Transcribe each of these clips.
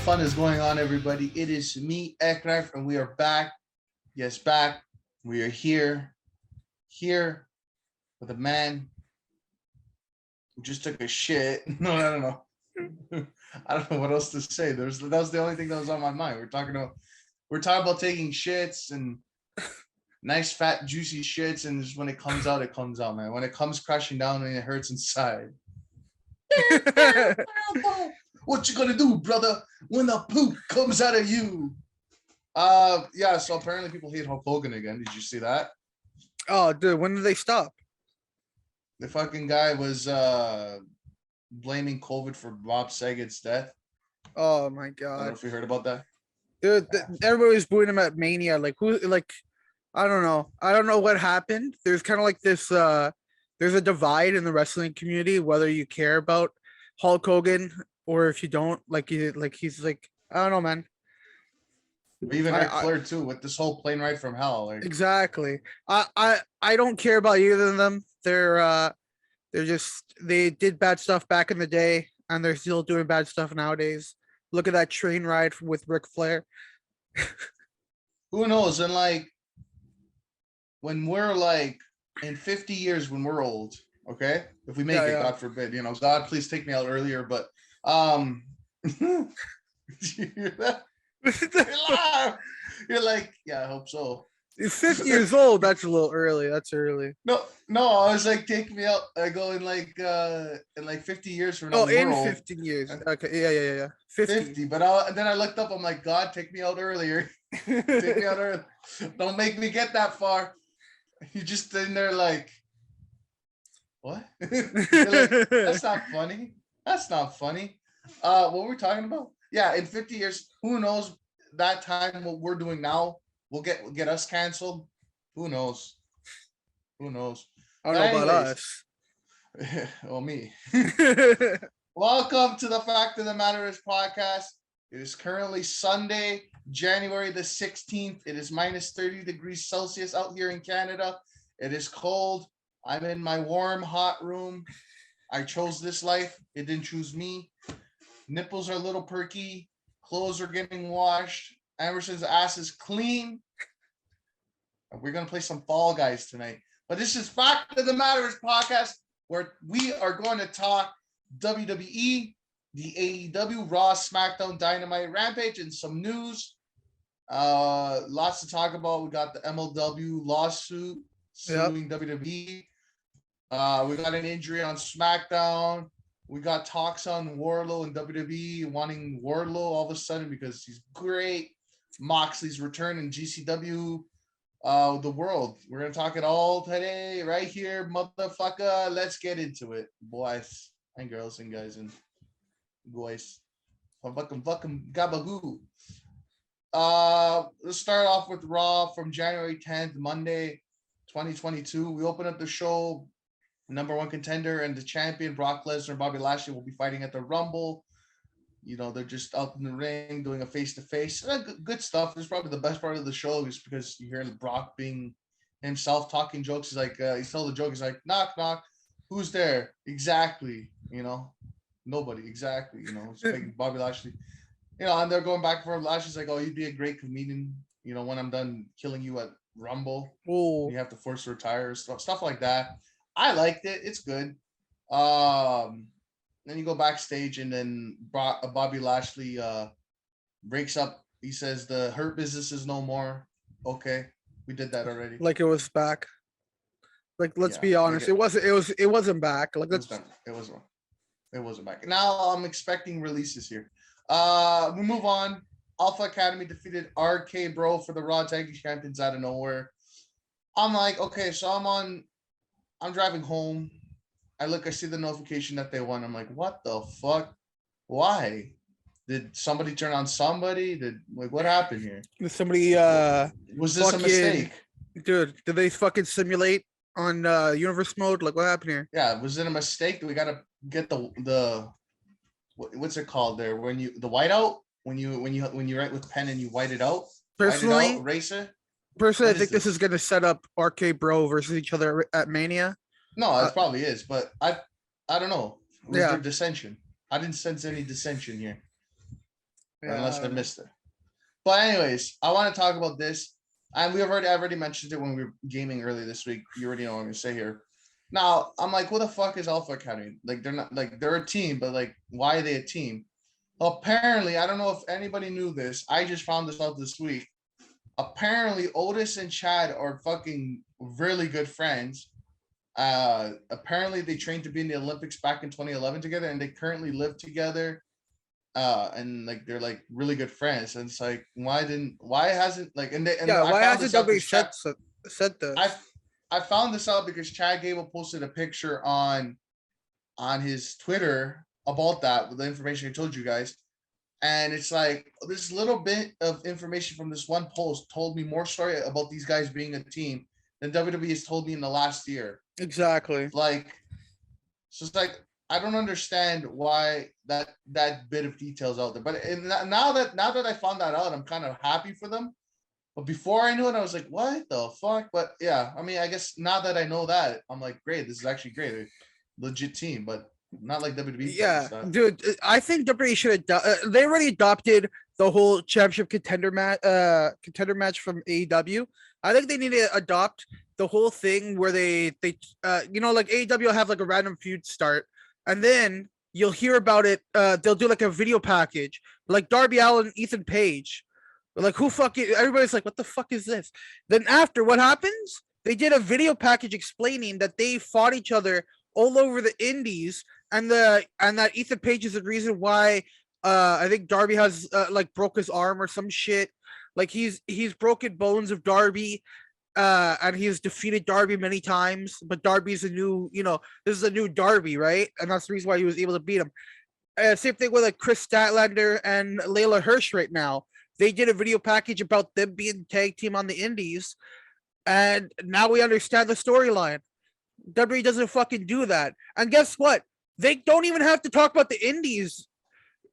fun is going on, everybody? It is me, Eknarf, and we are back. Yes, back. We are here with a man who just took a shit. No, I don't know. I don't know what else to say. That was the only thing that was on my mind. We're talking about taking shits and nice, fat, juicy shits, and just when it comes out, man. When it comes crashing down and it hurts inside. What you gonna do, brother, when the poop comes out of you? Yeah, so apparently people hate Hulk Hogan again. Did you see that? Oh, dude, when did they stop? The fucking guy was blaming COVID for Bob Saget's death. Oh my I don't god. know if you heard about that. Dude, everybody was booing him at Mania. Like who I don't know. I don't know what happened. There's kind of like this there's a divide in the wrestling community, whether you care about Hulk Hogan or if you don't. He's like, I don't know, man. Even Ric Flair too, with this whole plane ride from hell. Like, exactly. I don't care about either of them. They're just, they did bad stuff back in the day and they're still doing bad stuff nowadays. Look at that train ride with Ric Flair. Who knows? And like, when we're like in 50 years, when we're old, okay, if we make it, God forbid, God, please take me out earlier. But did you hear that? You're like, yeah, I hope so. 50 years old, that's a little early. That's early. No, I was like, take me out. I go in like 50 years from now. Oh, in 15 years. Okay, yeah. 50. But then I looked up, I'm like, God, take me out earlier. Take me out early. Don't make me get that far. You just in there like, what? You're like, that's not funny. That's not funny. What were we talking about? Yeah, in 50 years, who knows? That time, what we're doing now will get us canceled. Who knows? I don't know about us. Well, me. Welcome to the Fact of the Matter is podcast. It is currently Sunday, January the 16th. It is minus 30 degrees Celsius out here in Canada. It is cold. I'm in my warm, hot room. I chose this life. It didn't choose me. Nipples are a little perky. Clothes are getting washed. Emerson's ass is clean. We're going to play some Fall Guys tonight. But this is Fact of the Matter is podcast, where we are going to talk WWE, the AEW, Raw, SmackDown, Dynamite, Rampage, and some news. Lots to talk about. We got the MLW lawsuit suing WWE. We got an injury on SmackDown. We got talks on Wardlow and WWE wanting Wardlow all of a sudden because he's great. Moxley's return in GCW, the world. We're going to talk it all today, right here, motherfucker. Let's get into it, boys and girls and guys and boys. Fucking gabagoo. Let's start off with Raw from January 10th, Monday, 2022. We open up the show. Number one contender and the champion, Brock Lesnar and Bobby Lashley, will be fighting at the Rumble. They're just out in the ring doing a face-to-face. Good stuff. This is probably the best part of the show is because you hear Brock being himself, talking jokes. He's like, he's telling the joke. He's like, knock, knock. Who's there? Exactly. Nobody. Exactly. It's like Bobby Lashley. And they're going back and forth. Lashley's like, oh, you'd be a great comedian. When I'm done killing you at Rumble, you have to force to retire. Stuff like that. I liked it. It's good. Then you go backstage and then Bobby Lashley breaks up. He says the Hurt Business is no more. Okay, we did that already. Like it was back. Like let's be honest, it wasn't back. Like it wasn't back. Now I'm expecting releases here. We move on. Alpha Academy defeated RK Bro for the Raw Tag Team Champions out of nowhere. I'm like, okay, so I'm driving home. I see the notification that they won. I'm like, what the fuck? Why? Did somebody turn on somebody? What happened here? Somebody was this a mistake? Dude, did they fucking simulate on universe mode? Like what happened here? Yeah, was it a mistake? Do we gotta get the what's it called there? When you the whiteout? When you write with pen and you white it out? Personally, eraser? Personally, I think this is gonna set up RK Bro versus each other at Mania. No, it probably is, but I don't know. Was there dissension? I didn't sense any dissension here. unless I missed it. But anyways, I want to talk about this, and I already mentioned it when we were gaming earlier this week. You already know what I'm gonna say here. Now I'm like, what the fuck is Alpha Academy? Like they're not like they're a team, but like why are they a team? Apparently, I don't know if anybody knew this. I just found this out this week. Apparently, Otis and Chad are fucking really good friends. Apparently they trained to be in the Olympics back in 2011 together, and they currently live together. And like they're like really good friends, and it's like why hasn't like and I why found hasn't this out nobody because Chad, said this? I found this out because Chad Gable posted a picture on his Twitter about that with the information I told you guys. And it's like this little bit of information from this one post told me more story about these guys being a team than WWE has told me in the last year. Exactly. Like, so it's like I don't understand why that bit of details out there. But now that I found that out, I'm kind of happy for them. But before I knew it, I was like, what the fuck? But yeah, I mean, I guess now that I know that, I'm like, great, this is actually great, a legit team. But not like WWE. Yeah, dude, I think WWE should they already adopted the whole championship contender match from AEW. I think they need to adopt the whole thing where they like AEW will have like a random feud start, and then you'll hear about it. They'll do like a video package, like Darby Allin, Ethan Page. Like who fucking everybody's like, what the fuck is this? Then after what happens? They did a video package explaining that they fought each other all over the indies, and that Ethan Page is the reason why I think Darby has like broke his arm or some shit. Like he's broken bones of Darby, and he's defeated Darby many times. But Darby's a new, this is a new Darby, right? And that's the reason why he was able to beat him. Same thing with like Chris Statlander and Layla Hirsch right now. They did a video package about them being tag team on the indies, and now we understand the storyline. WWE doesn't fucking do that. And guess what? They don't even have to talk about the indies.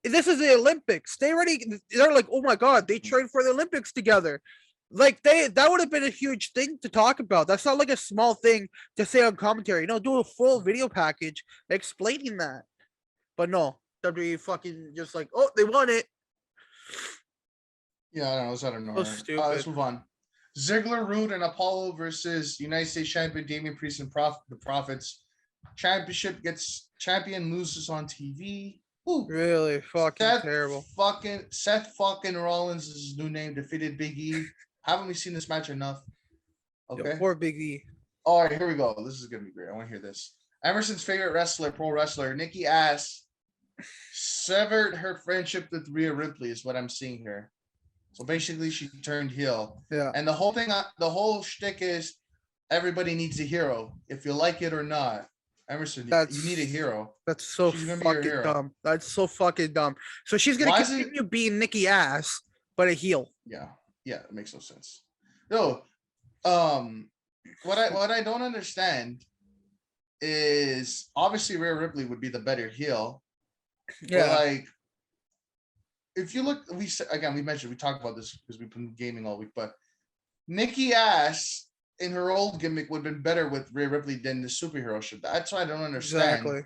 This is the Olympics. They're like, oh my god, they trained for the Olympics together. Like that would have been a huge thing to talk about. That's not like a small thing to say on commentary. No, do a full video package explaining that. But no, WWE fucking just like, oh, they won it. Yeah, I don't know. It's out of nowhere. So stupid. Let's move on. Ziggler, Rude, and Apollo versus United States Champion Damian Priest and the Profits. Champion loses on TV. Ooh. Really fucking terrible. Seth fucking Rollins is his new name. Defeated Big E. Haven't we seen this match enough? Okay. Poor Big E. All right, here we go. This is gonna be great. I want to hear this. Emerson's favorite wrestler, pro wrestler, Nikki Ass, severed her friendship with Rhea Ripley. Is what I'm seeing here. So basically, she turned heel. Yeah. And the whole shtick is everybody needs a hero, if you like it or not. Emerson, you need a hero. That's so fucking dumb. That's so fucking dumb. So she's gonna continue being Nikki Ass, but a heel. Yeah, it makes no sense. No, what I don't understand is obviously Rhea Ripley would be the better heel. Yeah, but like if you look, we talked about this because we've been gaming all week, but Nikki Ass in her old gimmick would have been better with Rhea Ripley than the superhero shit. That's why I don't understand. Exactly.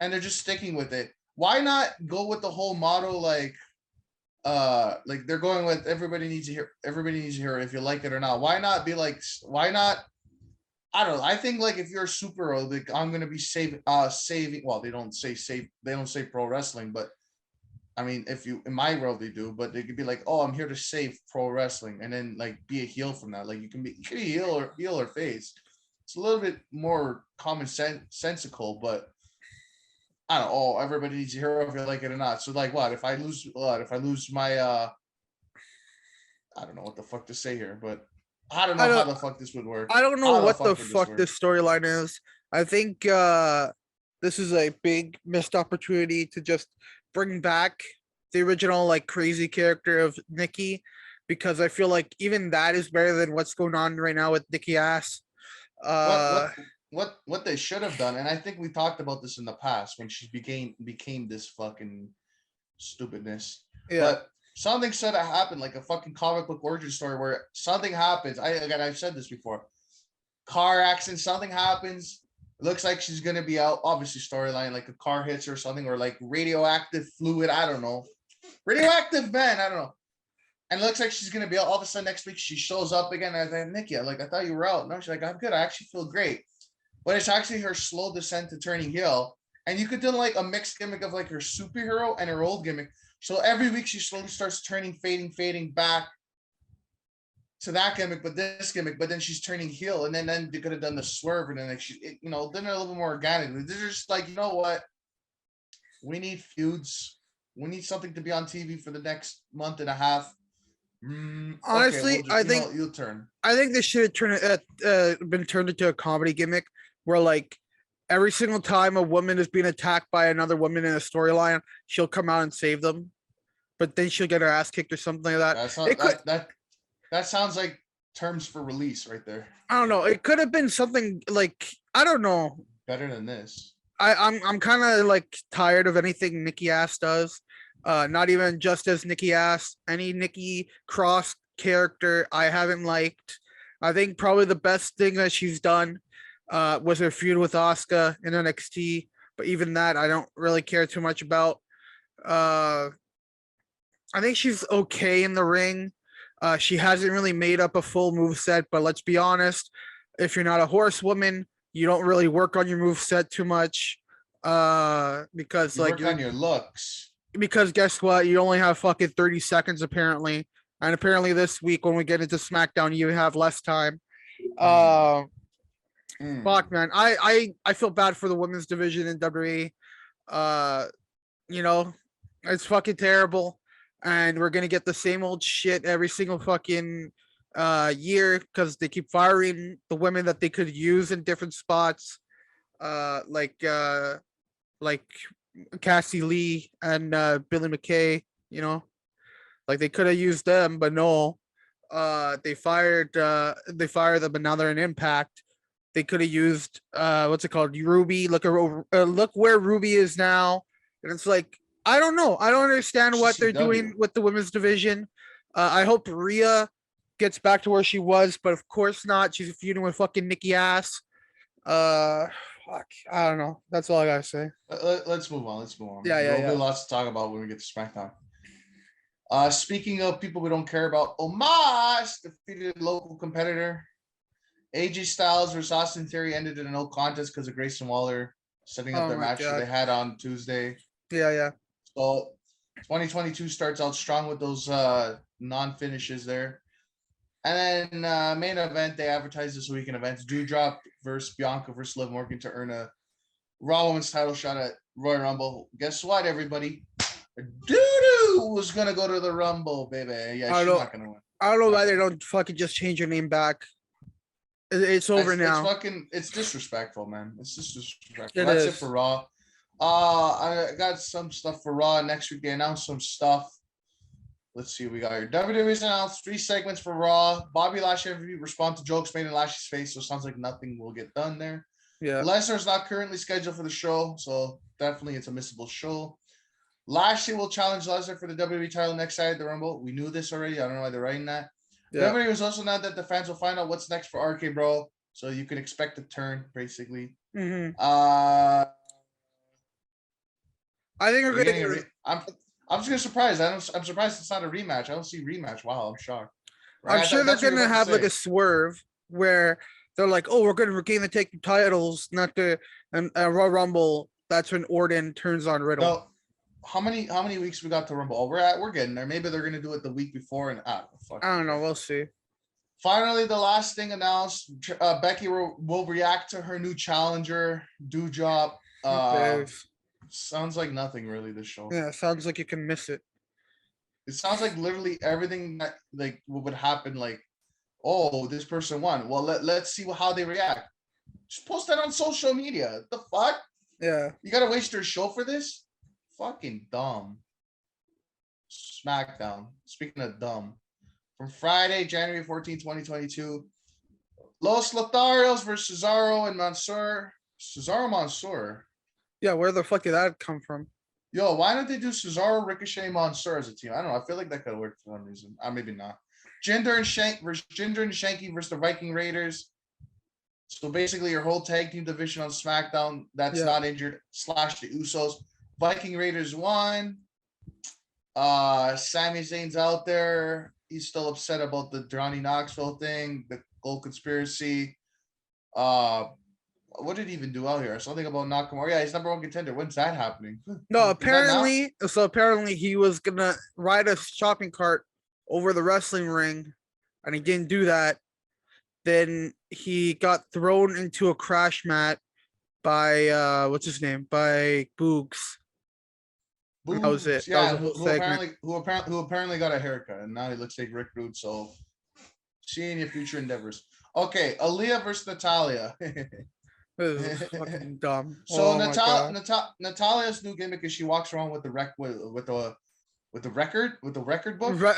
And they're just sticking with it. Why not go with the whole motto like they're going with everybody needs a hero if you like it or not. Why not be like, why not? I don't know. I think like if you're a superhero, like I'm gonna be saving well, they don't say pro wrestling, but I mean, if you in my world they do, but they could be like, "Oh, I'm here to save pro wrestling," and then like be a heel from that. Like you can be heel or face. It's a little bit more common sensical, but I don't know. Oh, everybody needs a hero if you like it or not. So like, what if I lose my I don't know what the fuck to say here, but I don't know how the fuck this would work. I don't know what the fuck this storyline is. I think this is a big missed opportunity to just bring back the original like crazy character of Nikki, because I feel like even that is better than what's going on right now with Nikki Ass. What they should have done, and I think we talked about this in the past when she became this fucking stupidness. Yeah. But something should have happened, like a fucking comic book origin story where something happens. I've said this before. Car accident, something happens. It looks like she's gonna be out. Obviously, storyline like a car hits her or something, or like radioactive fluid. I don't know. Radioactive man, I don't know. And it looks like she's gonna be all of a sudden next week. She shows up again. And I think, Nikki, I thought you were out. No, she's like, I'm good. I actually feel great. But it's actually her slow descent to turning heel. And you could do like a mixed gimmick of like her superhero and her old gimmick. So every week she slowly starts turning, fading back to that gimmick, but this gimmick, but then she's turning heel, and then they could have done the swerve, and then like then a little bit more organically. They're just like, you know what? We need feuds. We need something to be on TV for the next month and a half. Honestly, I think you'll turn. I think this should have been turned into a comedy gimmick where like every single time a woman is being attacked by another woman in a storyline, she'll come out and save them, but then she'll get her ass kicked or something like that. That sounds like terms for release right there. I don't know. It could have been something like, I don't know. Better than this. I'm kind of like tired of anything Nikki Ass does. Not even just as Nikki Ass, any Nikki Cross character I haven't liked. I think probably the best thing that she's done was her feud with Asuka in NXT, but even that I don't really care too much about. I think she's okay in the ring. She hasn't really made up a full moveset, but let's be honest, if you're not a horsewoman, you don't really work on your moveset too much. Because you like work on your looks. Because guess what? You only have fucking 30 seconds apparently. And apparently this week when we get into SmackDown, you have less time. Fuck man. I feel bad for the women's division in WWE. It's fucking terrible. And we're gonna get the same old shit every single fucking year because they keep firing the women that they could use in different spots. Like Cassie Lee and Billy McKay, like they could have used them, but no. They fired them, but now they're in Impact. They could have used what's it called? Ruby. Look where Ruby is now. And it's like, I don't know. I don't understand what they're doing with the women's division. I hope Rhea gets back to where she was, but of course not. She's feuding with fucking Nikki Ass. Fuck. I don't know. That's all I gotta say. Let's move on. Yeah. There'll be lots to talk about when we get to SmackDown. Speaking of people we don't care about, Omos defeated local competitor. AJ Styles versus Austin Theory ended in a no contest because of Grayson Waller setting up their match that they had on Tuesday. Yeah. So 2022 starts out strong with those non-finishes there. And then main event, they advertised this weekend events. Doudrop versus Bianca versus Liv Morgan to earn a Raw Women's title shot at Royal Rumble. Guess what, everybody? Doo-doo was going to go to the Rumble, baby. Yeah, she's not going to win. I don't know why they don't fucking just change her name back. It's over now. It's disrespectful, man. It's just disrespectful. That's it for Raw. I got some stuff for Raw. Next week, they announced some stuff. Let's see what we got here. WWE's announced 3 segments for Raw. Bobby Lashley respond to jokes made in Lashley's face, so it sounds like nothing will get done there. Yeah. Lesnar's not currently scheduled for the show, so definitely it's a missable show. Lashley will challenge Lesnar for the WWE title next Saturday at the Rumble. We knew this already. I don't know why they're writing that. Yeah. WWE was also announced that the fans will find out what's next for RK Bro, so you can expect a turn, basically. Mm-hmm. I think we're going to I'm just surprised. I'm surprised it's not a rematch. I don't see rematch. Wow, I'm shocked. Right? I'm sure they're going to have like a swerve where they're like, "Oh, we're going to regain the tag titles, not the and Royal Rumble." That's when Orton turns on Riddle. No, how many weeks we got to Rumble? Oh, we're getting there. Maybe they're going to do it the week before, and fuck. I don't know. We'll see. Finally, the last thing announced: Becky will react to her new challenger, Doudrop. Sounds like nothing really, this show. Yeah, sounds like you can miss it. It sounds like literally everything that like what would happen, like, oh, this person won. Well, let's see how they react. Just post that on social media. The fuck? Yeah. You gotta waste your show for this? Fucking dumb. SmackDown. Speaking of dumb. From Friday, January 14, 2022. Los Lotharios versus Cesaro and Mansoor. Cesaro Mansoor. Yeah, where the fuck did that come from? Yo, why don't they do Cesaro, Ricochet, Mansoor as a team? I don't know. I feel like that could work for some reason. Maybe not. Jinder and Shanky versus the Viking Raiders. So basically, your whole tag team division on SmackDown that's not injured / the Usos. Viking Raiders won. Sami Zayn's out there. He's still upset about the Johnny Knoxville thing, the gold conspiracy. What did he even do out here? Something about Nakamura. Yeah, he's number one contender. When's that happening? No, apparently he was gonna ride a shopping cart over the wrestling ring, and he didn't do that. Then he got thrown into a crash mat by what's his name? By Boogs. That was it. Yeah, that was who apparently got a haircut, and now he looks like Rick Rude. So, seeing your future endeavors. Okay, Aaliyah versus Natalia. This is fucking dumb. So Natalia's new gimmick is she walks around with the record book,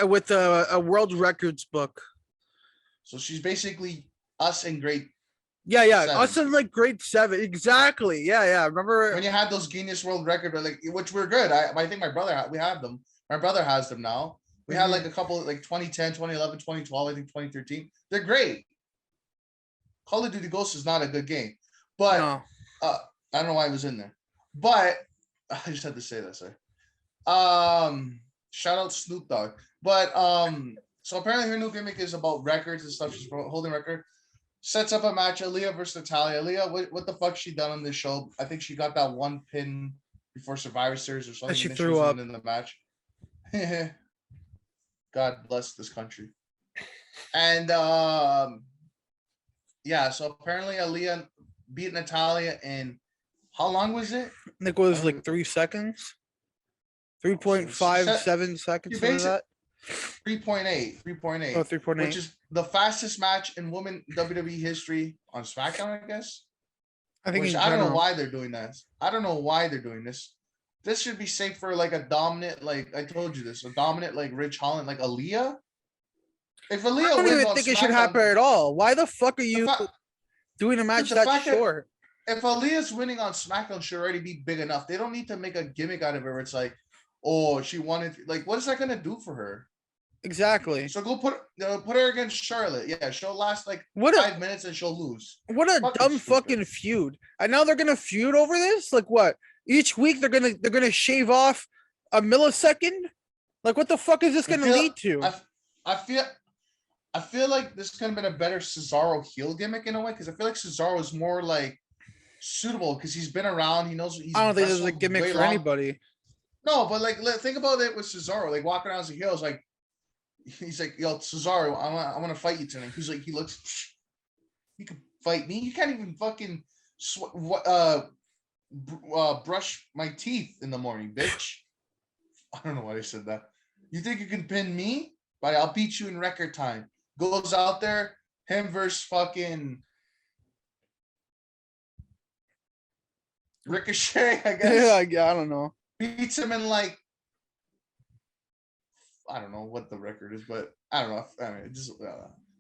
with a world records book. So she's basically us in grade. Yeah, 7. Us in like grade 7, exactly. Yeah. Remember when you had those Guinness World Record, like which were good. I think we have them. My brother has them now. We had like a couple like 2010, 2011, 2012, I think 2013. They're great. Call of Duty Ghosts is not a good game, but no. I don't know why it was in there. But I just had to say that. Sorry. Shout out Snoop Dogg. But so apparently her new gimmick is about records and stuff. She's holding record. Sets up a match, Aaliyah versus Natalia. Aaliyah, what the fuck she done on this show? I think she got that one pin before Survivor Series or something. And she threw up in the match. God bless this country. And yeah, so apparently Aaliyah beat Natalia in how long was it? I think it was like 3 seconds. 3.57 seconds. 3.8. Oh, 3.8. Which is the fastest match in women WWE history on SmackDown, I guess. I think I don't know why they're doing that. I don't know why they're doing this. This should be safe for like a dominant, like I told you this, a dominant like Rich Holland, like Aaliyah. If Aaliyah I don't even think it should happen at all. Why the fuck are you doing a match that short? If Aaliyah's winning on SmackDown, should already be big enough. They don't need to make a gimmick out of it where it's like, oh, she wanted, like, what is that gonna do for her? Exactly. So go put her against Charlotte. Yeah, she'll last like 5 minutes and she'll lose. What a dumb fucking feud. And now they're gonna feud over this? Like what? Each week they're gonna shave off a millisecond? Like what the fuck is this gonna lead to? I feel like this could have been a better Cesaro heel gimmick in a way, because I feel like Cesaro is more like suitable because he's been around. He knows. I don't think there's a gimmick for anybody. No, but like think about it with Cesaro, like walking around as a heel is like, he's like, yo, Cesaro, I want to fight you tonight. He's like, he looks, you can fight me. You can't even fucking brush my teeth in the morning, bitch. I don't know why I said that. You think you can pin me? But I'll beat you in record time. Goes out there, him versus fucking Ricochet, I guess. Yeah, I don't know. Beats him in like, I don't know what the record is, but I don't know. I mean, just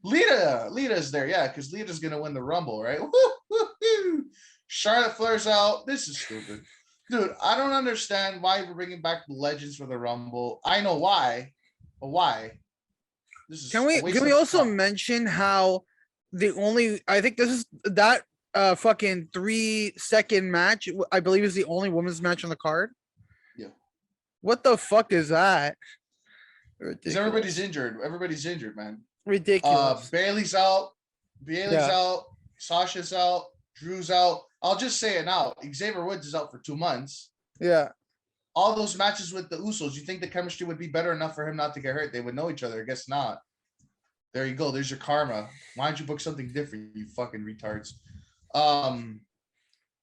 Lita's there, yeah, because Lita's gonna win the Rumble, right? Woo-hoo-hoo. Charlotte Flair's out. This is stupid, dude. I don't understand why we're bringing back the Legends for the Rumble. I know why, but why? This is can we also mention how I think this is that fucking 3-second match, I believe, is the only women's match on the card. Yeah. What the fuck is that? Because everybody's injured, man. Ridiculous. Bailey's out. Out. Sasha's out. Drew's out. I'll just say it now. Xavier Woods is out for 2 months. Yeah. All those matches with the Usos, you think the chemistry would be better enough for him not to get hurt? They would know each other. I guess not. There you go. There's your karma. Why don't you book something different, you fucking retards? I'm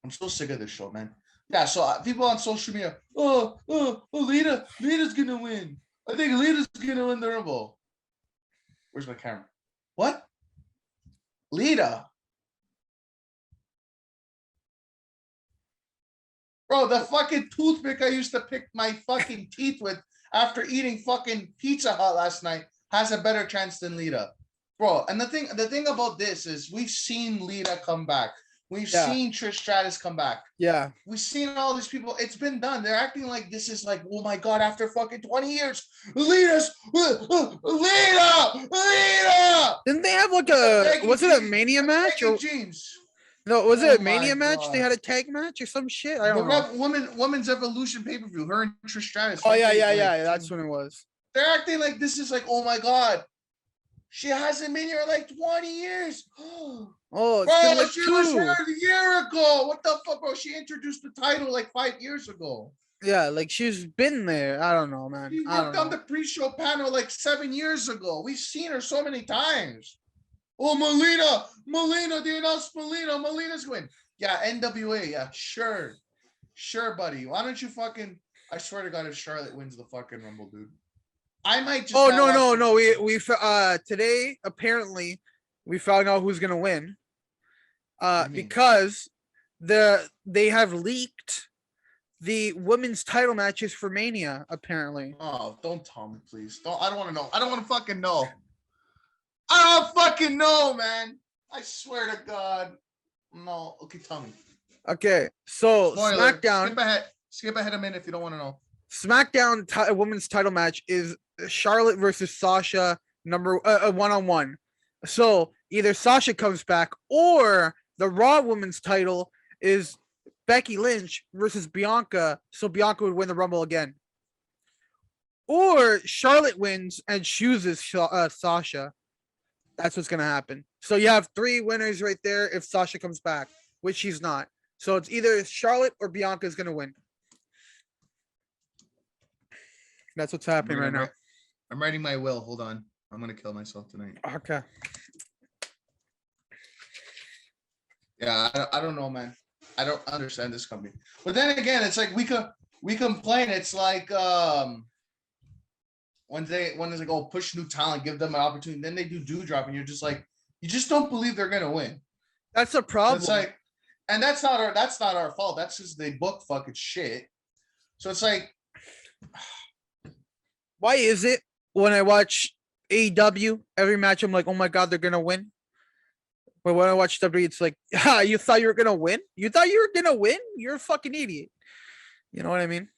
so sick of this show, man. Yeah, so people on social media, Lita's gonna win. I think Lita's gonna win the Rumble. Where's my camera? What? Lita. Bro, the fucking toothpick I used to pick my fucking teeth with after eating fucking Pizza Hut last night has a better chance than Lita. Bro, and the thing about this is we've seen Lita come back. We've seen Trish Stratus come back. Yeah. We've seen all these people. It's been done. They're acting like this is like, oh my God, after fucking 20 years, Lita! Didn't they have like was it a Mania match? Jeans. No, was Oh it a my Mania match? They god. had a tag match or some shit. I The don't know. women's evolution pay-per-view, her and Trish Stratus. Oh Weren't yeah, they yeah, like yeah. That's when it was. they're acting like this is like, oh my god. She hasn't been here like 20 years. Oh, it's been Bro, like she was here 2. a year ago. What the fuck, bro? She introduced the title like 5 years ago. Yeah, like she's been there. I don't know, man. She I worked don't on know. the pre-show panel like 7 years ago. We've seen her so many times. Oh, Melina, they announced Melina's going. Yeah, NWA, yeah, sure. Sure, buddy. Why don't you fucking, I swear to God, if Charlotte wins the fucking Rumble, dude. I might just Oh not no, watch no, this. no. We today apparently we found out who's gonna win. What do you mean? Because they have leaked the women's title matches for Mania, apparently. Oh, don't tell me, please. I don't want to know. I don't want to fucking know. I don't fucking know, man. I swear to God. No. Okay, tell me. Okay, so Spoiler. SmackDown. Skip ahead a minute if you don't want to know. SmackDown women's title match is Charlotte versus Sasha number 1-on-1. So either Sasha comes back or the Raw women's title is Becky Lynch versus Bianca. So Bianca would win the Rumble again. Or Charlotte wins and chooses Sasha. That's what's going to happen. So you have 3 winners right there if Sasha comes back, which she's not. So it's either Charlotte or Bianca is going to win. That's what's happening right now. I'm writing my will. Hold on. I'm going to kill myself tonight. Okay. Yeah, I don't know, man. I don't understand this company. But then again, it's like we complain. It's like when it's like, oh, push new talent, give them an opportunity. Then they do drop, and you're just like, you just don't believe they're gonna win. That's a problem. So it's like, and that's not our fault. That's just they book fucking shit. So it's like, why is it when I watch AEW every match I'm like, oh my god, they're gonna win? But when I watch WWE, it's like, you thought you were gonna win? You thought you were gonna win? You're a fucking idiot. You know what I mean?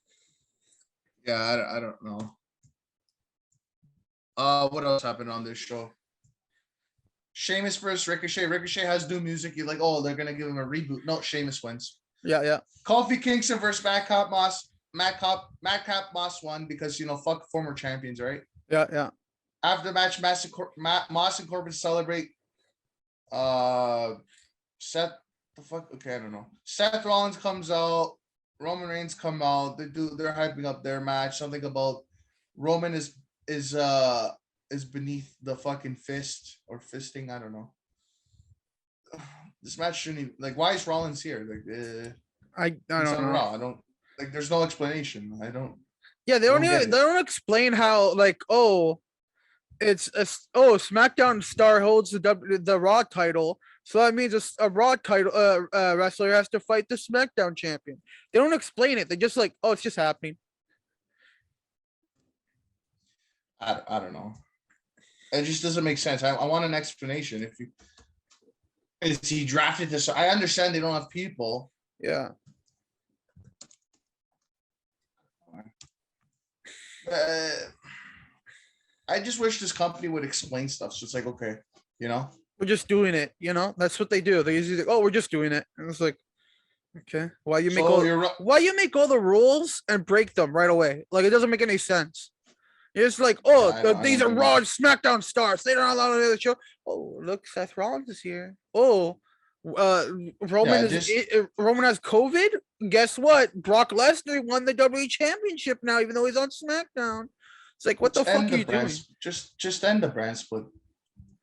yeah, I don't know. What else happened on this show? Sheamus versus Ricochet. Ricochet has new music. You're like, oh, they're gonna give him a reboot. No, Sheamus wins. Yeah. Kofi Kingston versus Madcap Moss. Madcap Moss won because fuck former champions, right? Yeah. After the match, Moss and Corbin celebrate. Seth, the fuck? Okay, I don't know. Seth Rollins comes out. Roman Reigns come out. They're hyping up their match. Something about Roman is beneath the fucking fist or fisting. I don't know. This match shouldn't even, like. Why is Rollins here? Like, I don't know. Raw. I don't like. There's no explanation. I don't. Yeah, they don't explain how, like, SmackDown star holds the Raw title, so that means a Raw title wrestler has to fight the SmackDown champion. They don't explain it. They just like, it's just happening. I don't know. It just doesn't make sense. I want an explanation. Is he drafted this? I understand they don't have people. Yeah. I just wish this company would explain stuff. So it's like, okay, we're just doing it. That's what they do. They usually like, we're just doing it, and it's like, okay, why you make all the rules and break them right away? Like, it doesn't make any sense. It's like, these are Raw and SmackDown stars. They don't allow the show. Oh, look, Seth Rollins is here. Oh, Roman has COVID. Guess what? Brock Lesnar won the WWE Championship now, even though he's on SmackDown. It's like, what the fuck are you doing? Just end the brand split.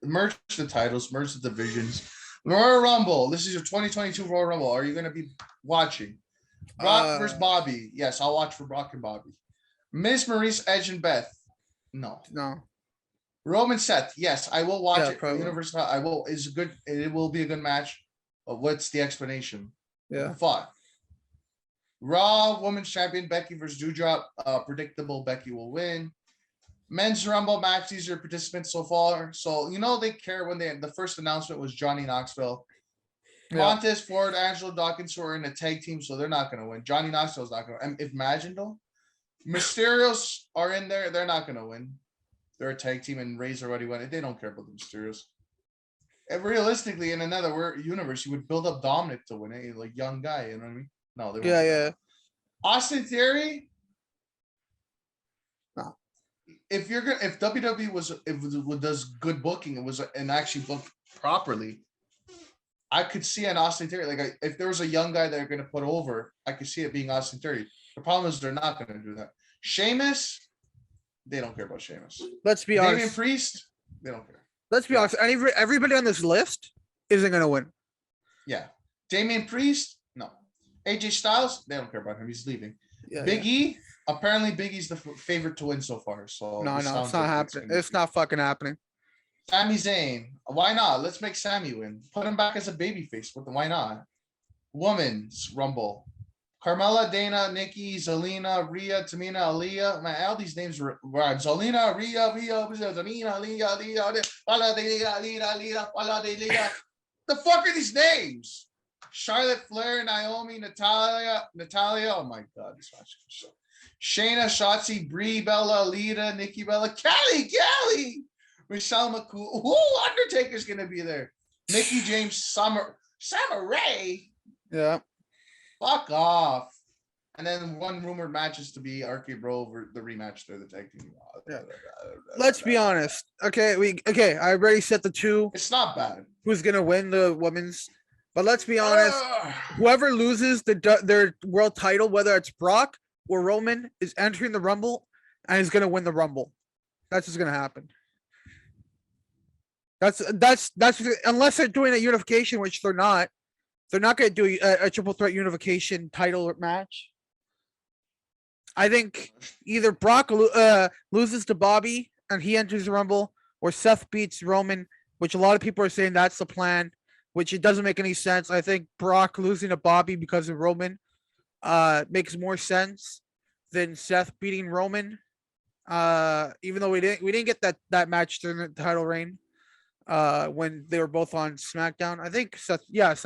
Merge the titles, merge the divisions. Royal Rumble. This is your 2022 Royal Rumble. Are you going to be watching? Brock versus Bobby. Yes, I'll watch for Brock and Bobby. Miz, Maurice, Edge, and Beth. No. Roman, Seth. Yes, I will watch it. Universal. I will. Is good. It will be a good match. But what's the explanation? Yeah. Fuck. Raw Women's Champion Becky versus Doudrop. Predictable. Becky will win. Men's Rumble match. These are participants so far. So they care when the first announcement was Johnny Knoxville. Yeah. Montez Ford, Angelo Dawkins were in a tag team, so they're not going to win. Johnny Knoxville's not going to. Imagine though. Mysterios are in there. They're not going to win. They're a tag team, and Ray's already won. They don't care about the Mysterios. And realistically, in another universe, you would build up Dominic to win it, like young guy. You know what I mean? No, they won't Yeah, do yeah. that. Austin Theory. No. If WWE does good booking, it was and actually booked properly, I could see an Austin Theory. Like if there was a young guy they're going to put over, I could see it being Austin Theory. The problem is they're not going to do that. Sheamus, they don't care about Sheamus. Let's be Damian honest. Priest, they don't care. Let's be honest. Everybody on this list isn't going to win. Yeah. Damian Priest, no. AJ Styles, they don't care about him. He's leaving. Yeah, Big E, apparently Big E's the favorite to win so far. So no, it's not happening. It's not fucking happening. Sami Zayn, why not? Let's make Sami win. Put him back as a babyface. Why not? Women's Rumble. Carmella, Dana, Nikki, Zelina, Rhea, Tamina, Aaliyah. Man, all these names rhyme. Zelina, Rhea, Tamina, Aaliyah. The fuck are these names? Charlotte Flair, Naomi, Natalia. Oh my god, this match is so. Shayna, Shotzi, Brie, Bella, Lita, Nikki Bella, Kelly, Michelle McCool. Ooh, Undertaker's gonna be there. Mickey James, Summer Rae. Yeah. Fuck off. And then one rumored match is to be RK Bro over the rematch. They're the tag team. Yeah. Let's be honest. Okay, I already set the two. It's not bad. Who's gonna win the women's? But let's be honest. Whoever loses their world title, whether it's Brock or Roman, is entering the Rumble and is gonna win the Rumble. That's what's gonna happen. That's unless they're doing a unification, which they're not. They're not going to do a triple threat unification title match. I think either Brock loses to Bobby and he enters the Rumble, or Seth beats Roman, which a lot of people are saying that's the plan, which it doesn't make any sense. I think Brock losing to Bobby because of Roman makes more sense than Seth beating Roman. Even though we didn't get that match during the title reign. When they were both on SmackDown. I think Seth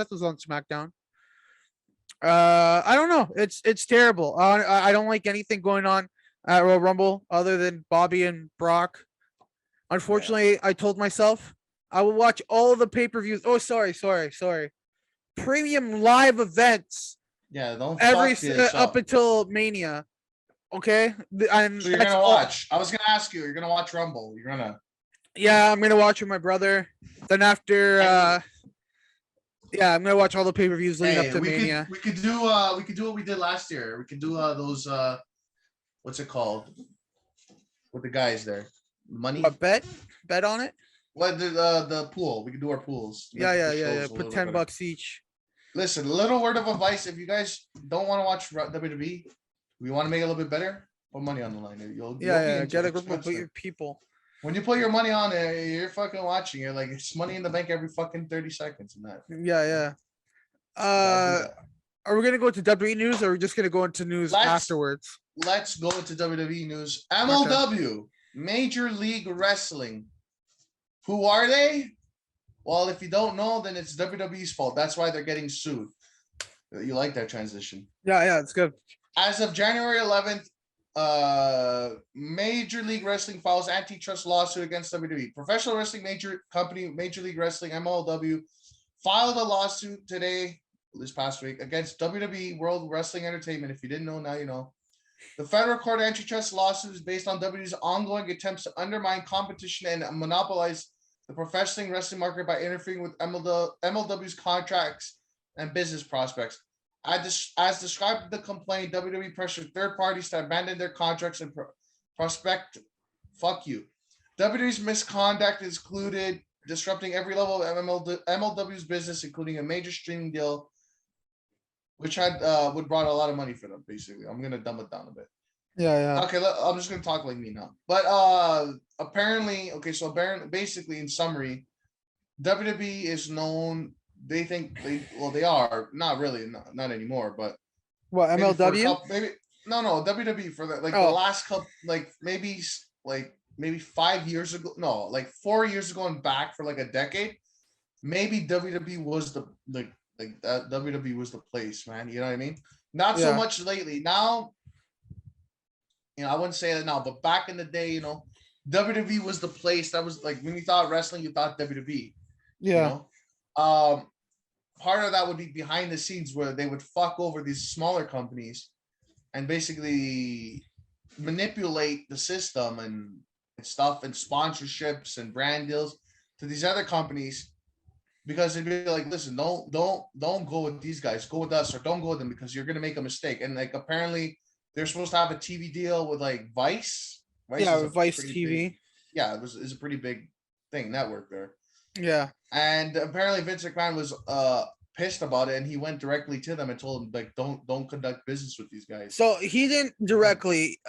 was on SmackDown. I don't know. It's terrible. I don't like anything going on at Royal Rumble other than Bobby and Brock. Unfortunately, I told myself I will watch all the pay-per-views. Oh, sorry. Premium live events. Yeah, don't up until Mania. Okay, and so you're gonna watch. I was gonna ask you. You're gonna watch Rumble. You're gonna. Yeah, I'm gonna watch with my brother. Then after, I'm gonna watch all the pay-per-views leading up to Mania. We could do what we did last year. We could do those what's it called? With the guys there, money. A bet on it. What the pool? We could do our pools. Yeah. Put $10 each. Listen, a little word of advice: if you guys don't want to watch WWE, we want to make it a little bit better. Put money on the line. You'll get a group of your people. When you put your money on it, you're fucking watching. You're like, it's money in the bank every fucking 30 seconds. And that. Yeah. Are we gonna go to WWE news, or are we just gonna go into news afterwards? Let's go into WWE news. MLW, Major League Wrestling. Who are they? Well, if you don't know, then it's WWE's fault. That's why they're getting sued. You like that transition? Yeah, it's good. As of January 11th. Major League Wrestling files antitrust lawsuit against WWE. Professional Wrestling Major League Wrestling (MLW) filed a lawsuit this past week against WWE World Wrestling Entertainment. If you didn't know, now you know. The federal court antitrust lawsuit is based on WWE's ongoing attempts to undermine competition and monopolize the professional wrestling market by interfering with MLW's contracts and business prospects. As described in the complaint, WWE pressured third parties to abandon their contracts and prospect. Fuck you. WWE's misconduct included disrupting every level of MLW's business, including a major streaming deal, which would brought a lot of money for them. Basically, I'm gonna dumb it down a bit. Yeah. Okay, I'm just gonna talk like me now. But apparently, basically, in summary, WWE is known. They think they are not really, not anymore, but what, MLW? No, WWE for the the last couple, maybe 5 years ago, no, 4 years ago and back for a decade, maybe WWE was WWE was the place, man. You know what I mean? Not so much lately. Now, I wouldn't say that now, but back in the day, WWE was the place that was when you thought wrestling, you thought WWE. Yeah. You know, part of that would be behind the scenes where they would fuck over these smaller companies and basically manipulate the system and stuff and sponsorships and brand deals to these other companies because they'd be like, listen, don't go with these guys, go with us, or don't go with them because you're gonna make a mistake. And like apparently they're supposed to have a TV deal with like Vice. Yeah, Vice TV. Big, yeah, it's a pretty big thing, network there. Yeah. And apparently Vince McMahon was pissed about it, and he went directly to them and told them like, don't conduct business with these guys. So he didn't directly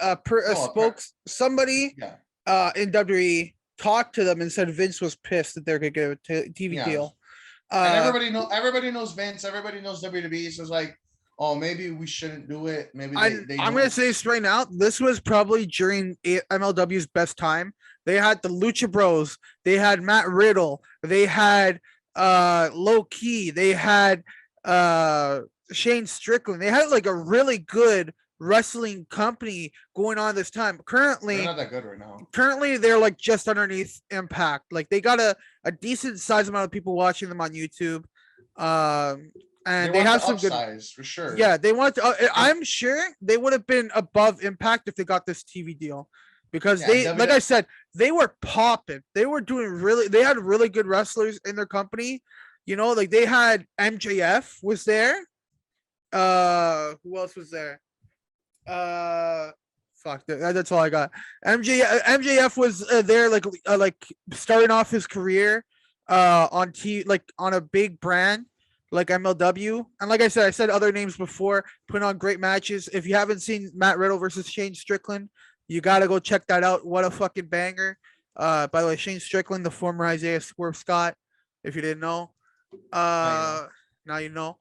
somebody in WWE talked to them and said Vince was pissed that they're gonna get a TV deal. And everybody knows Vince, everybody knows WWE, so it's like, oh, maybe we shouldn't do it. Maybe I'm gonna say this right now. This was probably during MLW's best time. They had the Lucha Bros, they had Matt Riddle, they had Low Key, they had Shane Strickland. They had like a really good wrestling company going on this time. Currently, they're not that good right now. Currently, they're like just underneath Impact. Like they got a decent size amount of people watching them on YouTube. And they have some good size for sure. Yeah, they want to. I'm sure they would have been above Impact if they got this TV deal, because like I said, they were popping. They were doing really. They had really good wrestlers in their company. You know, like they had MJF was there. Who else was there? Fuck. That's all I got. MJF was there, like starting off his career, on like on a big brand like MLW. And like I said other names before, putting on great matches. If you haven't seen Matt Riddle versus Shane Strickland, you gotta go check that out. What a fucking banger. By the way, Shane Strickland, the former Isaiah Swerve Scott, if you didn't know. Now you know.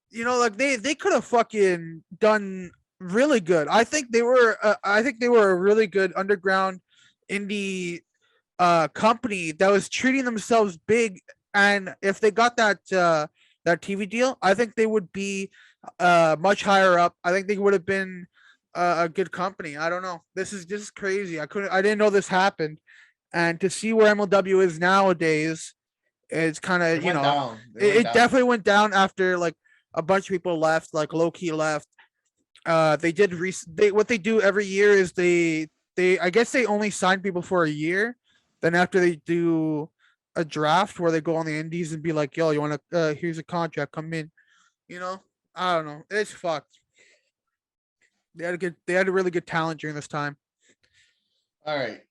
You know, like they could have fucking done really good. I think they were a really good underground indie company that was treating themselves big. And if they got that TV deal, I think they would be much higher up. I think they would have been a good company. I don't know. This is crazy. I didn't know this happened. And to see where MLW is nowadays, it's kind of, you know, it definitely went down after like a bunch of people left, like Low Key left. They did what they do every year is they I guess they only sign people for a year. Then after they do a draft where they go on the indies and be like, yo, you want to here's a contract, come in. You know, I don't know, it's fucked. They had a really good talent during this time. All right,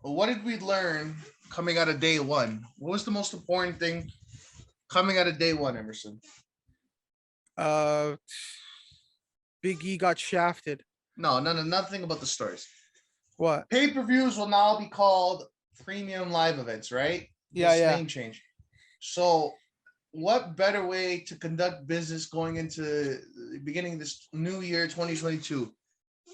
well, what did we learn coming out of day one? What was the most important thing coming out of day one, Emerson? Big E got shafted. No, nothing about the stories. What? Pay-per-views will now be called premium live events, right? Yeah, name change. So what better way to conduct business going into the beginning of this new year, 2022?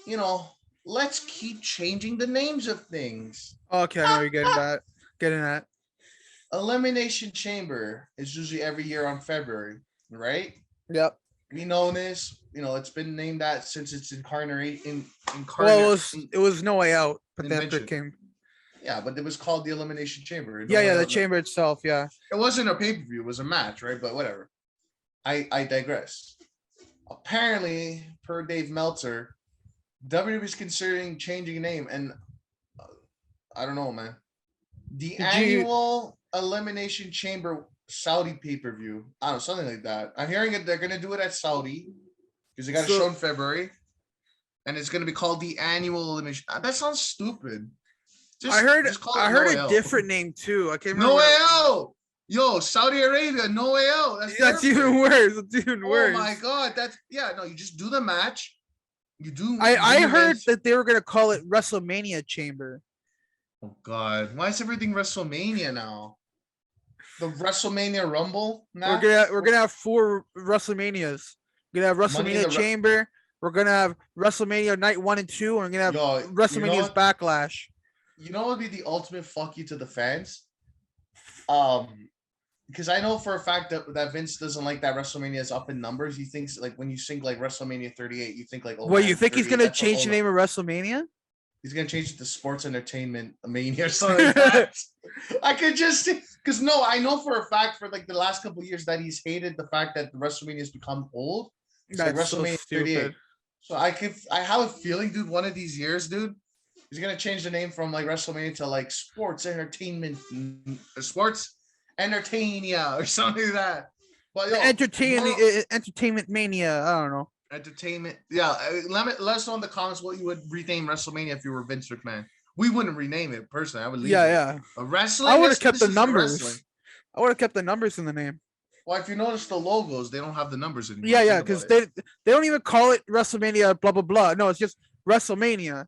You know, let's keep changing the names of things. Okay, I know you're getting at. Elimination Chamber is usually every year on February, right? Yep. We know this. You know, it's been named that since its incarnation. Well, it was No Way Out, but then it came. Yeah, but it was called the Elimination Chamber. The chamber itself, yeah. It wasn't a pay-per-view, it was a match, right? But whatever. I digress. Apparently, per Dave Meltzer, WWE is considering changing the name, and I don't know, man. The annual Elimination Chamber Saudi pay-per-view. I don't know, something like that. I'm hearing it. They're gonna do it at Saudi because they got a show in February, and it's gonna be called the annual Elimination. That sounds stupid. I heard a different name too. I can't remember. No Way Out. Yo, Saudi Arabia, No Way Out. That's even worse. That's even worse. Oh my god, you just do the match. You do. I heard that they were gonna call it WrestleMania Chamber. Oh god, why is everything WrestleMania now? The WrestleMania Rumble match? We're gonna have 4 WrestleManias. We're gonna have WrestleMania Chamber. We're gonna have WrestleMania Night 1 and 2, and we're gonna have WrestleMania's Backlash. You know what would be the ultimate fuck you to the fans? Because I know for a fact that Vince doesn't like that WrestleMania is up in numbers. He thinks like when you think like WrestleMania 38, you think like, oh, what, you think he's gonna change the name of WrestleMania? He's gonna change it to Sports Entertainment Mania or something like that. I could just see, because no, I know for a fact for like the last couple of years that he's hated the fact that the WrestleMania has become old. It's like That's so WrestleMania 38. stupid. So I have a feeling, dude, one of these years, dude, he's gonna change the name from like WrestleMania to like Sports Entertainment, Sports Entertainia or something like that. But yo, Entertainment Mania. I don't know. Entertainment. Yeah, let us know in the comments what you would rename WrestleMania if you were Vince McMahon. We wouldn't rename it personally. I would leave it. Yeah. But wrestling. I would have kept the numbers. I would have kept the numbers in the name. Well, if you notice the logos, they don't have the numbers anymore. Yeah, because they don't even call it WrestleMania blah blah blah. No, it's just WrestleMania.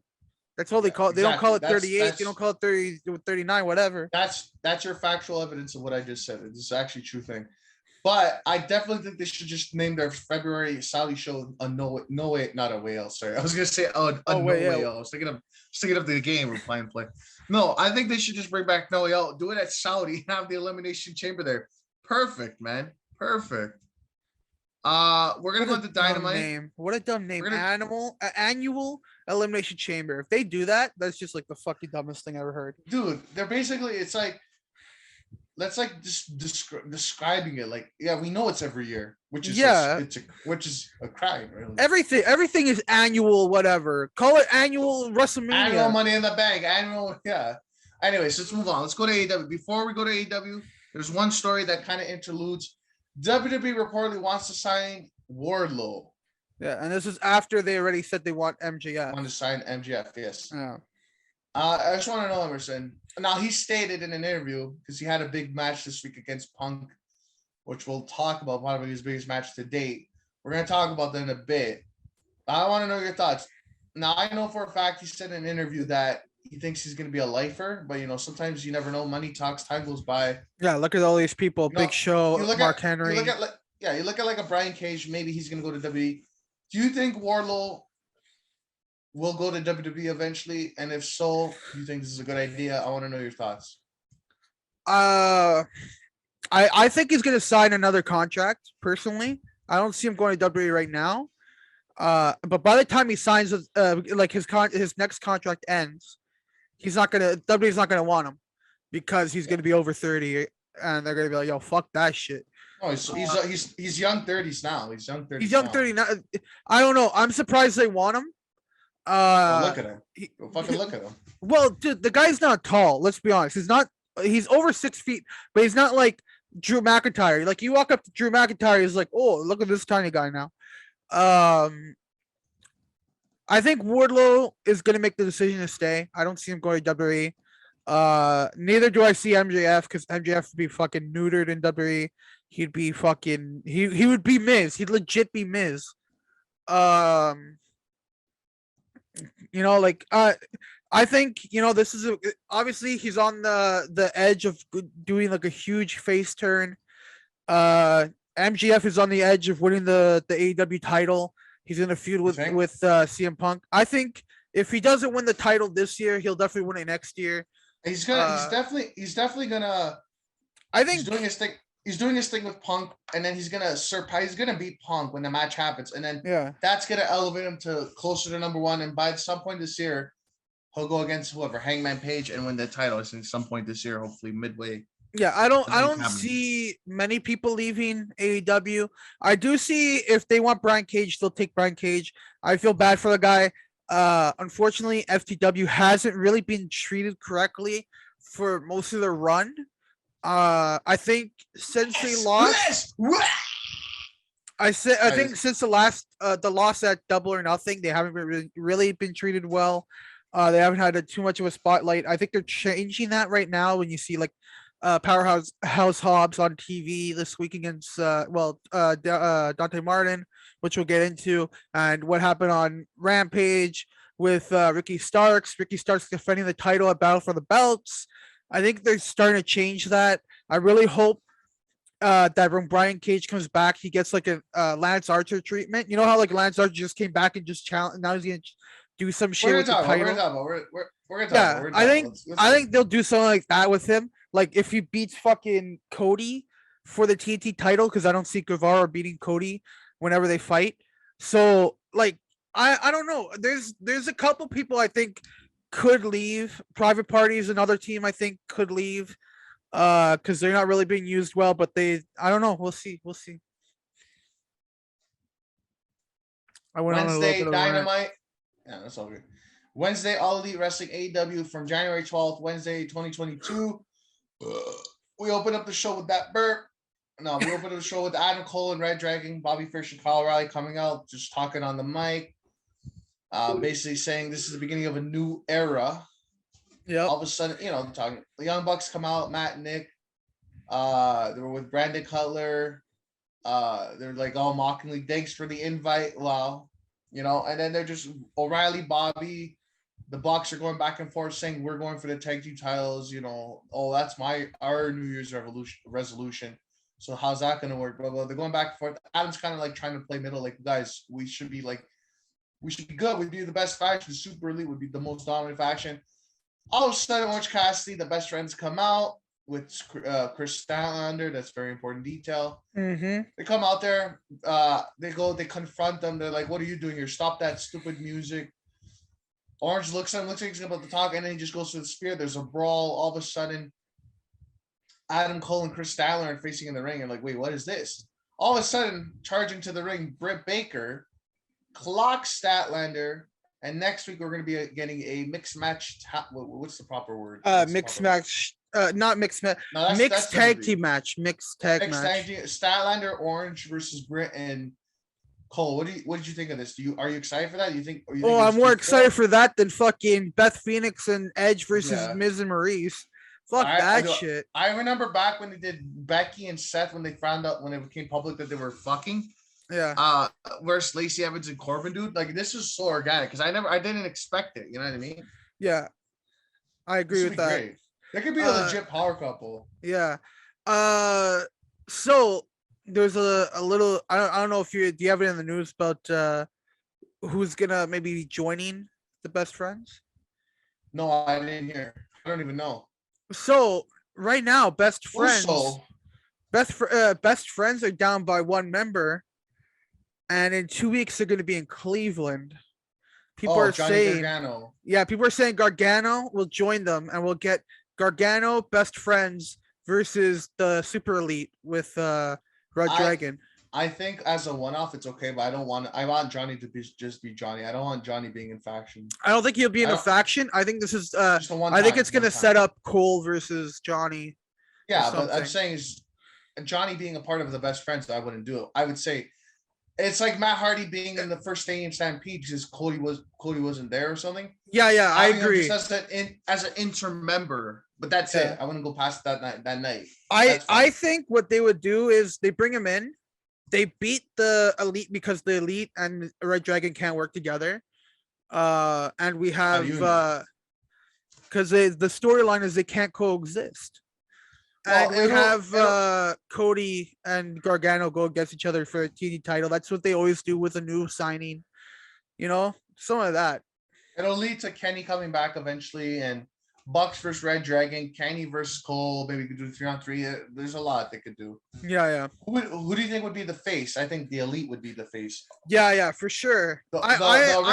That's all they call it. They don't call it 38. They don't call it 30, 39, whatever. That's your factual evidence of what I just said. It's actually a true thing. But I definitely think they should just name their February Saudi show a no way, not a way else. Sorry, I was gonna say a no way else. I was thinking of the game we're playing. No, I think they should just bring back No Way Out. Do it at Saudi and have the Elimination Chamber there. Perfect, man. Perfect. We're gonna go to Dynamite. What a dumb name. Annual Elimination Chamber. If they do that, that's just like the fucking dumbest thing I ever heard. Dude, they're basically, it's like, that's like just describing it. Like, yeah, we know it's every year, which is which is a crime, really. Everything is annual, whatever. Call it annual WrestleMania. Annual Money in the Bank. Yeah. Anyways, let's move on. Let's go to AEW. Before we go to AEW, there's one story that kind of interludes. WWE reportedly wants to sign Wardlow. Yeah, and this is after they already said they want MJF. Want to sign MJF, yes. Yeah. I just want to know, Emerson. Now, he stated in an interview, because he had a big match this week against Punk, which we'll talk about, probably his biggest match to date. We're going to talk about that in a bit. I want to know your thoughts. Now, I know for a fact he said in an interview that he thinks he's going to be a lifer, but, sometimes you never know. Money talks, time goes by. Yeah, look at all these people. Big Show, Mark Henry. You look at like a Brian Cage, maybe he's going to go to WWE. Do you think Wardlow will go to WWE eventually? And if so, do you think this is a good idea? I want to know your thoughts. I think he's going to sign another contract, personally. I don't see him going to WWE right now. But by the time he signs, like his next contract ends, WWE's not going to want him because he's going to be over 30 and they're going to be like, yo, fuck that shit. Oh, he's young 30s now. He's young 30s. He's young 30 now. I don't know. I'm surprised they want him. Look at him. Fucking look at him. Well, dude, the guy's not tall. Let's be honest. He's over 6 feet, but he's not like Drew McIntyre. Like you walk up to Drew McIntyre, he's like, oh, look at this tiny guy now. I think Wardlow is going to make the decision to stay. I don't see him going to WWE. Neither do I see MJF because MJF would be fucking neutered in WWE. He'd be fucking he would be Miz. He'd legit be Miz. I think this is obviously he's on the edge of doing like a huge face turn. MJF is on the edge of winning the AEW title. He's in a feud with CM Punk. I think if he doesn't win the title this year, he'll definitely win it next year. He's definitely gonna. I think he's doing his thing with Punk, and then he's gonna surprise. He's gonna beat Punk when the match happens, and then that's gonna elevate him to closer to number one. And by some point this year, he'll go against whoever, Hangman Page, and win the title. At some point this year, hopefully midway. Yeah, I don't see many people leaving AEW. I do see if they want Brian Cage, they'll take Brian Cage. I feel bad for the guy. Unfortunately, FTW hasn't really been treated correctly for most of the run. I think since they lost, I think since the loss at Double or Nothing, they haven't really been treated well. They haven't had too much of a spotlight. I think they're changing that right now when you see like Powerhouse Hobbs on TV this week against Dante Martin, which we'll get into, and what happened on Rampage with Ricky Starks defending the title at Battle for the Belts. I think they're starting to change that. I really hope that when Brian Cage comes back, he gets like a Lance Archer treatment. You know how like Lance Archer just came back and just challenged. Now he's gonna do some shit with the title. I think they'll do something like that with him. Like if he beats fucking Cody for the TNT title, because I don't see Guevara beating Cody whenever they fight. So like I don't know. There's a couple people I think could leave. Private Party is another team I think could leave because they're not really being used well, but I don't know. We'll see. We'll see. I went on a little bit Wednesday of a rant. Dynamite. Yeah, that's all good. Wednesday All Elite Wrestling AEW from January 12th, Wednesday 2022. We open up the show with that burp. No, we open up the show with Adam Cole and Red Dragon, Bobby Fish and Kyle O'Reilly coming out, just talking on the mic, basically saying this is the beginning of a new era. Yeah. All of a sudden, talking. The Young Bucks come out, Matt and Nick. They were with Brandon Cutler. They're like all mockingly, thanks for the invite. Wow. And then they're just O'Reilly, Bobby. The Bucks are going back and forth saying we're going for the tag team titles. That's our New Year's resolution. So how's that going to work? Blah, blah. They're going back and forth. Adam's kind of like trying to play middle. Like, guys, we should be good. We'd be the best faction. Super Elite would be the most dominant faction. All of a sudden, Orange Cassidy, the best friends come out with Chris Statlander. That's very important detail. Mm-hmm. They come out there. They confront them. They're like, what are you doing here? Stop that stupid music. Orange looks at him, looks like he's about to talk, and then he just goes for the spear. There's a brawl. All of a sudden, Adam Cole and Chris Statlander are facing in the ring. And like, wait, what is this? All of a sudden, charging to the ring, Britt Baker clocks Statlander. And next week, we're going to be getting a mixed match. What's the proper word? Mixed match. Not mixed match. No, mixed tag team match. Mixed tag match. Statlander, Orange versus Britt and Cole. What did you think of this? Are you excited for that? You think I'm more excited for that than fucking Beth Phoenix and Edge versus Miz and Maurice. Fuck that shit. I remember back when they did Becky and Seth when they found out when it became public that they were fucking. Yeah. Versus Lacey Evans and Corbin, dude. Like this is so organic because I didn't expect it. You know what I mean? Yeah. I agree with that. Great. They could be a legit power couple. Yeah. So there's a little. I don't know if do you have it in the news about who's gonna maybe be joining the Best Friends? No, I didn't hear. I don't even know. So right now, Best Friends are down by one member, and in 2 weeks they're going to be in Cleveland. People are saying Gargano will join them, and we'll get Gargano Best Friends versus the Super Elite with Red Dragon. I think as a one-off, it's okay, but I want Johnny to just be Johnny. I don't want Johnny being in faction. I don't think he'll be in a faction. I think this is. I think it's going to set up Cole versus Johnny. Yeah, but I'm saying is Johnny being a part of the Best Friends. I wouldn't do it. I would say it's like Matt Hardy being in the first Stadium Stampede because Cody wasn't there or something. Yeah, I agree. As an interim member, but that's it. I wouldn't go past that night. I think what they would do is they bring him in. They beat the Elite because the Elite and Red Dragon can't work together. And we have because the storyline is they can't coexist. And we have Cody and Gargano go against each other for a TD title. That's what they always do with a new signing. Some of that. It'll lead to Kenny coming back eventually, and Bucks versus Red Dragon, Kenny versus Cole. Maybe we could do 3-on-3. There's a lot they could do. Yeah. Who do you think would be the face? I think the Elite would be the face. Yeah, for sure. The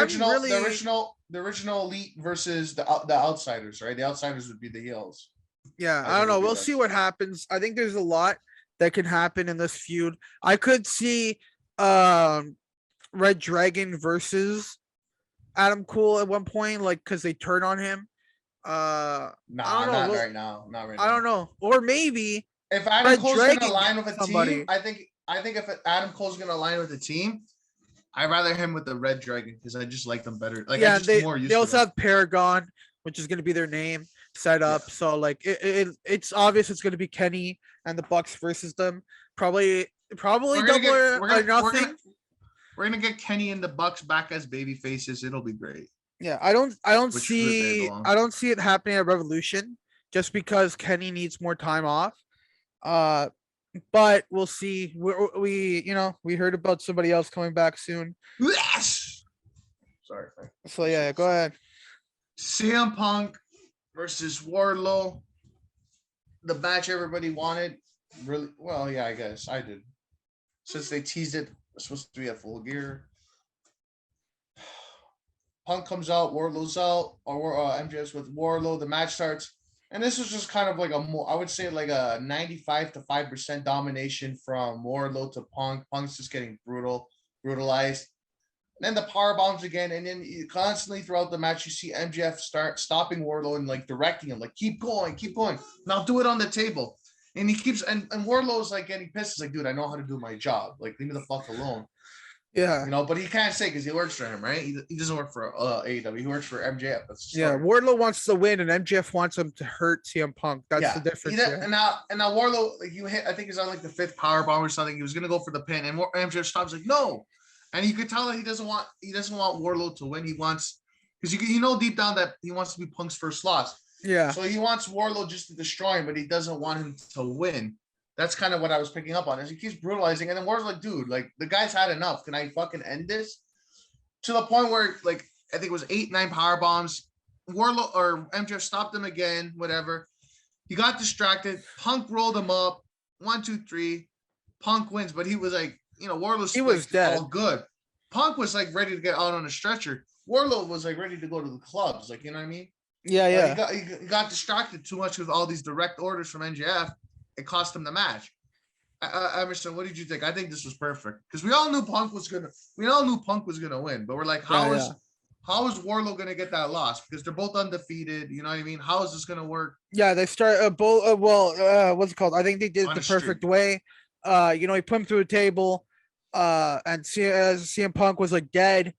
original Elite versus the Outsiders, right? The Outsiders would be the heels. Yeah, I don't know. We'll see what happens. I think there's a lot that can happen in this feud. I could see Red Dragon versus Adam Cole at one point, like because they turn on him. Not right now. I don't know. Or maybe if Adam Cole's gonna align with a team, I think if Adam Cole's gonna align with a team, I'd rather him with the Red Dragon because I just like them better. Like they also have Paragon, which is gonna be their name set up. Yeah. So like it's obvious it's gonna be Kenny and the Bucks versus them. Probably double or nothing. We're gonna get Kenny and the Bucks back as baby faces. It'll be great. Yeah, I don't see it happening at Revolution just because Kenny needs more time off. But we'll see. We heard about somebody else coming back soon. Yes. Sorry. So yeah, go ahead. CM Punk versus Wardlow. The match everybody wanted. Really well, yeah, I guess I did. Since they teased it, it's supposed to be at Full Gear. Punk comes out, Wardlow's out, or MJF's with Wardlow. The match starts, and this was just kind of like I would say like a 95 to 5% domination from Wardlow to Punk. Punk's just getting brutalized. And then the power bombs again, and then constantly throughout the match, you see MJF start stopping Wardlow and like directing him, like keep going. Now do it on the table. And he keeps and Wardlow's like getting pissed. He's like, dude, I know how to do my job. Like, leave me the fuck alone. Yeah. But he can't say because he works for him, right? He doesn't work for AEW. He works for MJF. Yeah, Wardlow wants to win, and MJF wants him to hurt CM Punk. That's the difference. And now Wardlow, like I think he's on like the 5th power bomb or something. He was gonna go for the pin, and MJF stops like, no. And you could tell that he doesn't want Wardlow to win. He wants, because deep down that he wants to be Punk's first loss. Yeah. So he wants Wardlow just to destroy him, but he doesn't want him to win. That's kind of what I was picking up on. As he keeps brutalizing, and then Wardlow's like, dude, like the guy's had enough. Can I fucking end this? To the point where, like, I think it was 8-9 power bombs. Wardlow or MJF stopped him again. Whatever. He got distracted. Punk rolled him up. 1, 2, 3. Punk wins, but he was like, Wardlow's he was dead. All good. Punk was like ready to get out on a stretcher. Wardlow was like ready to go to the clubs. Like, you know what I mean? Yeah. He got distracted too much with all these direct orders from MJF. It cost him the match. Emerson, what did you think? I think this was perfect because we all knew Punk was gonna win, but we're like, how is Wardlow gonna get that loss? Because they're both undefeated. You know what I mean? How is this gonna work? Yeah, they start both. What's it called? I think they did it the perfect way. He put him through a table. And CM Punk was like dead.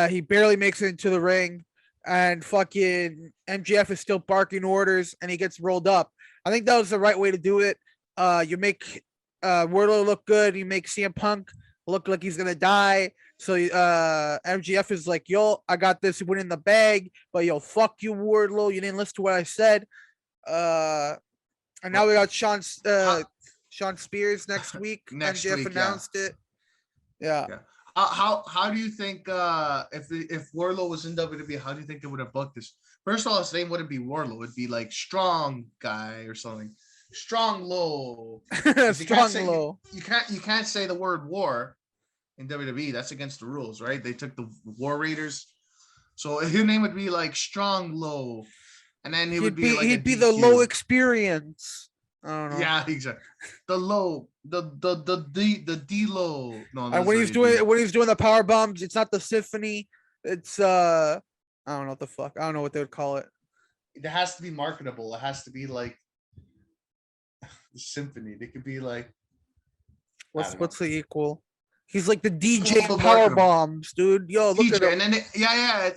He barely makes it into the ring, and fucking MJF is still barking orders, and he gets rolled up. I think that was the right way to do it. You make Wardlow look good. You make CM Punk look like he's gonna die. So MJF is like, yo, I got this. He went in the bag, but yo, fuck you, Wardlow. You didn't listen to what I said. And now we got Sean Spears next week. MJF announced it. Yeah. How do you think if Wardlow was in WWE, how do you think they would have booked this? First of all, his name wouldn't be Wardlow; it'd be like Strong Guy or something. Strong Low. Low. You can't say the word war in WWE. That's against the rules, right? They took the War Raiders, so his name would be like Strong Low, and then he'd be like he'd be the low experience. I don't know. Yeah, exactly. The low, the D low. No, when he's doing the power bombs, it's not the symphony. It's I don't know what the fuck. I don't know what they would call it. It has to be marketable. It has to be like the symphony. It could be like what's the equal? He's like the DJ power bombs, dude. Yo, look at him. And then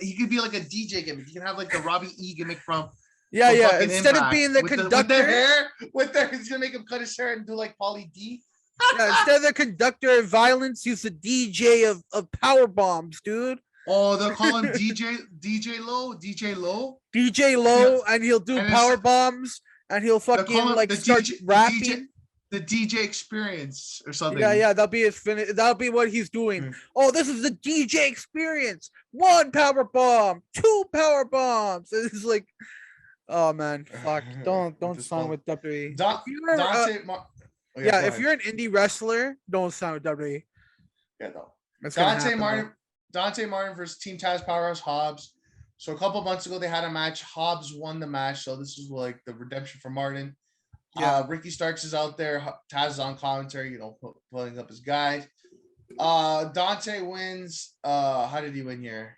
he could be like a DJ gimmick. You can have like the Robbie E gimmick from. Yeah. Instead of being the conductor, he's gonna make him cut his hair and do like Pauly D. Instead of the conductor of violence, he's the DJ of power bombs, dude. Oh, they'll call him DJ Low, and he'll do power bombs, and he'll fucking like start rapping. The DJ experience or something. Yeah, that'll be his finish. That'll be what he's doing. Oh, this is the DJ experience. 1 power bomb, 2 power bombs. It's like. Oh man, fuck! Don't sign with WWE. If you're an indie wrestler, don't sign with WWE. Yeah, no. Dante Martin versus Team Taz Powerhouse Hobbs. So a couple months ago they had a match. Hobbs won the match, so this is like the redemption for Martin. Yeah. Ricky Starks is out there. Taz is on commentary, pulling up his guys. Dante wins. How did he win here?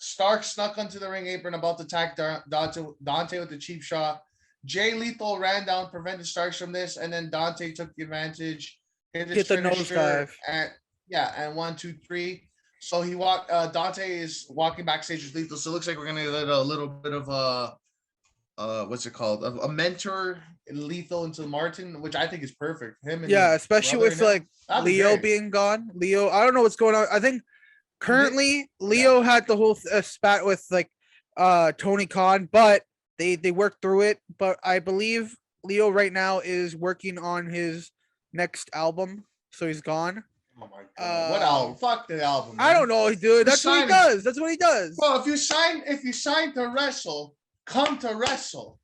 Stark snuck onto the ring apron, about to attack Dante with the cheap shot. Jay Lethal ran down, prevented Starks from this, and then Dante took the advantage. Hit the nosedive. And 1, 2, 3. So he walked. Dante is walking backstage with Lethal, so it looks like we're gonna get a little bit of a what's it called? A mentor Lethal into Martin, which I think is perfect. Especially with like Leo being gone. Leo, I don't know what's going on. I think. Currently, Leo had the whole spat with like Tony Khan, but they worked through it. But I believe Leo right now is working on his next album, so he's gone. Oh my god! What album? Fuck the album. Man. I don't know, dude. That's what he does. That's what he does. Well, if you sign to wrestle, come to wrestle.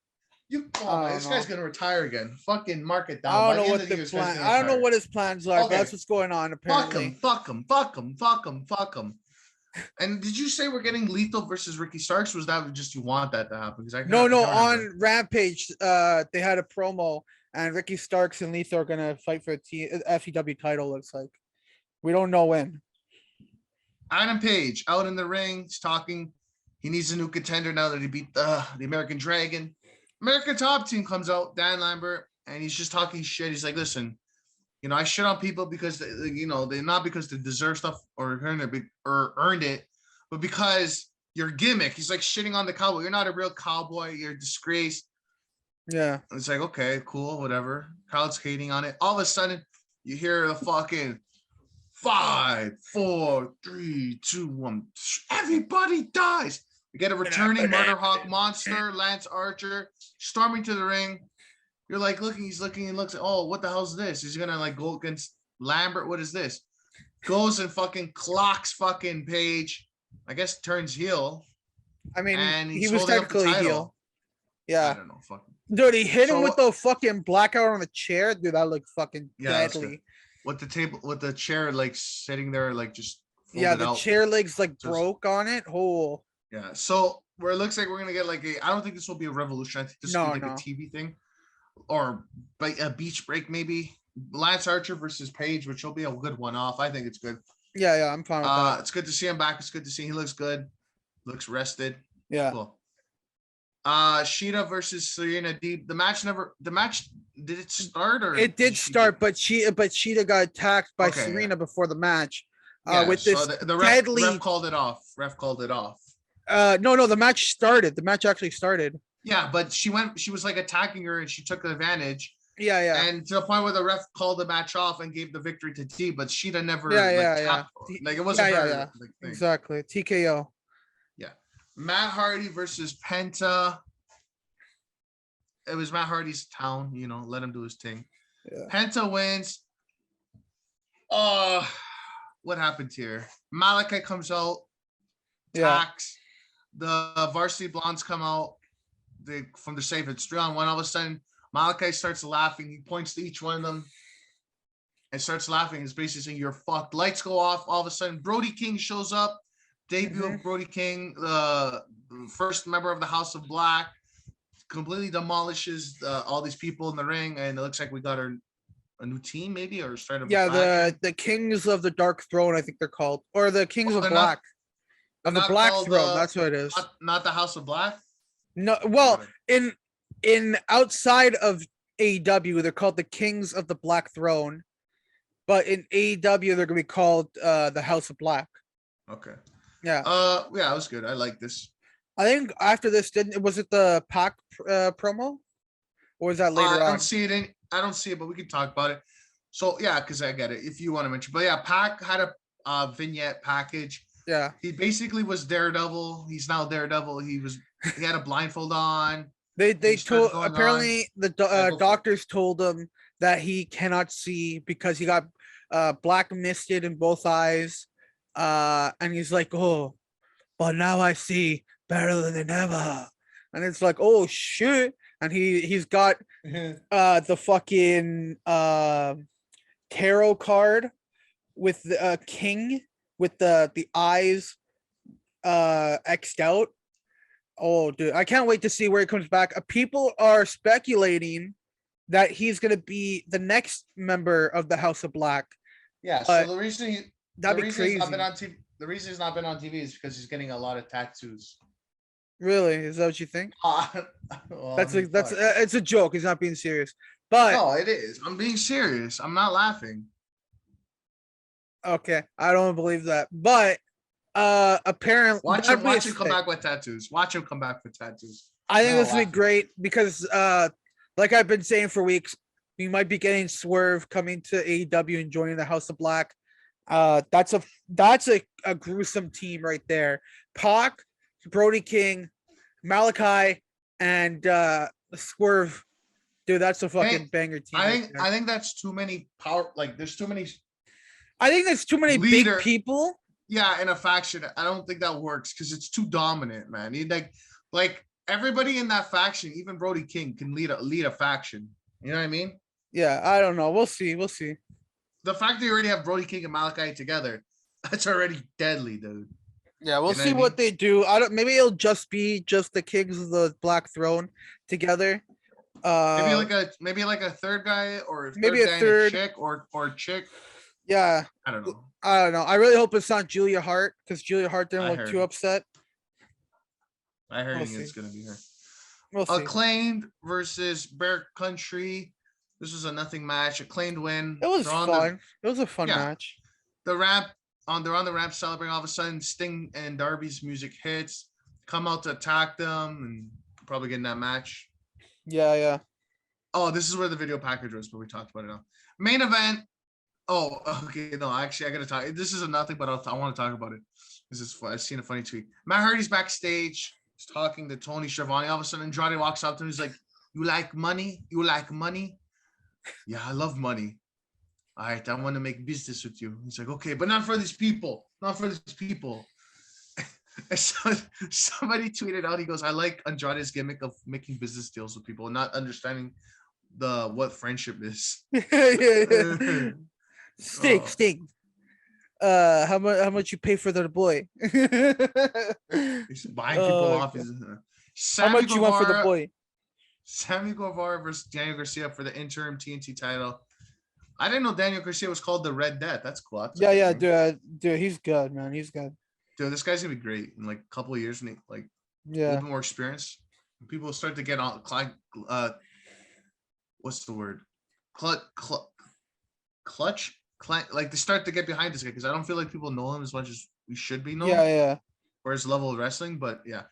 This guy's gonna retire again. Fucking mark it down. I don't know what the plan. I don't know what his plans are. But that's what's going on. Apparently, fuck him. And did you say we're getting Lethal versus Ricky Starks? Was that just you want that to happen? Because No, I no, can't remember. on Rampage, they had a promo, and Ricky Starks and Lethal are gonna fight for the FEW title. Looks like we don't know when. Adam Page out in the ring. He's talking. He needs a new contender now that he beat the American Dragon. American Top Team comes out, Dan Lambert, and he's just talking shit. He's like, listen, I shit on people because they're not because they deserve stuff or earned it, but because your gimmick. He's like shitting on the cowboy. You're not a real cowboy. You're a disgrace. Yeah. It's like, okay, cool, whatever. Crowd's hating on it. All of a sudden, you hear the fucking 5, 4, 3, 2, 1. Everybody dies. We get a returning Murder Hawk monster, Lance Archer, storming to the ring. You're like he's looking and looks, oh, what the hell's this? He's gonna like go against Lambert. What is this? Goes and fucking clocks fucking Page. I guess turns heel. I mean, and he was technically heel. Yeah. I don't know. Fucking. Dude, he hit him with the fucking blackout on the chair. Dude, that looked fucking deadly. With the chair like sitting there, like just the chair legs like broke on it. Oh. Yeah. So where it looks like we're gonna get like I don't think this will be a revolution. I think this will be like a TV thing, or like a beach break maybe. Lance Archer versus Page, which will be a good one-off. I think it's good. Yeah, I'm fine with that. It's good to see him back. It's good to see he looks good, looks rested. Yeah. Cool. Sheeta versus Serena Deeb. The match did it start or it did start, but Sheeta got attacked by Serena before the match. With this the ref called it off. No, the match started. The match actually started. Yeah, but she was like attacking her and she took advantage. Yeah. And to the point where the ref called the match off and gave the victory to Deeb, but Sheeta never tapped her. Like it wasn't her. Yeah. Exactly. TKO. Yeah. Matt Hardy versus Penta. It was Matt Hardy's town, let him do his thing. Yeah. Penta wins. What happened here? Malachi comes out, attacks. The Varsity Blondes come out. From the safe, it's 3-on-1. All of a sudden, Malachi starts laughing. He points to each one of them and starts laughing. He's basically saying, "You're fucked." Lights go off. All of a sudden, Brody King shows up. Debut of Brody King, the first member of the House of Black, completely demolishes all these people in the ring, and it looks like we got a new team, maybe, or start of the Kings of the Dark Throne, I think they're called, or the Kings of Black, of the Black Throne. That's what it is. Not the House of Black. No, well, in outside of AEW, they're called the Kings of the Black Throne, but in AEW, they're gonna be called the House of Black. Okay. Yeah. It was good. I like this. I think after this, was it the Pac promo, or was that later on? I don't see it, but we can talk about it. So yeah, because I get it if you want to mention. But yeah, Pac had a vignette package. Yeah. He basically was Daredevil. He's now Daredevil. He had a blindfold on. They told apparently the doctors told him that he cannot see because he got black misted in both eyes. And he's like, "Oh, but now I see better than ever." And it's like, "Oh shit!" And he's got the fucking tarot card with the king with the eyes x'd out. Oh, dude, I can't wait to see where he comes back. People are speculating that he's gonna be the next member of the House of Black. Yeah. So the reason that'd be crazy. The reason he's not been on TV is because he's getting a lot of tattoos. Really? Is that what you think? Well, it's a joke. He's not being serious. But no, it is. I'm being serious. I'm not laughing. Okay, I don't believe that. But apparently, watch him come back with tattoos. Watch him come back with tattoos. I think this would be great because, like I've been saying for weeks, we might be getting Swerve coming to AEW and joining the House of Black. That's a gruesome team right there. Pac, Brody King, Malachi, and Swerve. Dude, that's a fucking banger team. I think that's too many power. Like, there's too many. I think there's too many big people. Yeah, in a faction, I don't think that works because it's too dominant, man. You like everybody in that faction, even Brody King can lead a faction. You know what I mean? Yeah, I don't know. We'll see. The fact that you already have Brody King and Malachi together, that's already deadly, dude. Yeah, we'll You know see what I what mean? they do. I don't. Maybe it'll just be just the Kings of the Black Throne together. Uh, Maybe like a third guy or a maybe third a guy and a third. chick or chick. Yeah, I don't know. I don't know. I really hope it's not Julia Hart because Julia Hart didn't I look too heard. upset. I heard We'll see. it's gonna be her. We'll see. Acclaimed versus Bear Country. This was a nothing match. Acclaimed win. It was They're on the fun. It was a fun yeah match. the ramp they're on the ramp celebrating. All of a sudden, Sting and Darby's music hits. Come out to attack them and probably get in that match. Yeah, yeah. Oh, this is where the video package was, but we talked about it now. Main event. Oh, okay. No, actually, I gotta talk. This is a nothing, but I want to talk about it. This is fun. I've seen a funny tweet. Matt Hardy's backstage. He's talking to Tony Schiavone. All of a sudden, Andrade walks up to him. He's like, "You like money? You like money? Yeah, I love money. All right, I want to make business with you." He's like, "Okay, but not for these people. Not for these people." And so somebody tweeted out. He goes, "I like Andrade's gimmick of making business deals with people and not understanding what friendship is." Yeah. Sting, Oh, Sting. How much you pay for the boy? he's buying people uh, off. how Sammy much you want for the Guevara. boy? Sammy Guevara versus Daniel Garcia for the interim TNT title. I didn't know Daniel Garcia was called the Red Death. That's cool. That's Yeah, yeah, dude, he's good, man. He's good. Dude, this guy's gonna be great in like a couple of years, and like a Yeah, little bit more experience. People start to get on. What's the word? Clutch. Like they start to get behind this guy because I don't feel like people know him as much as we should be known. yeah, yeah. For his level of wrestling, but yeah.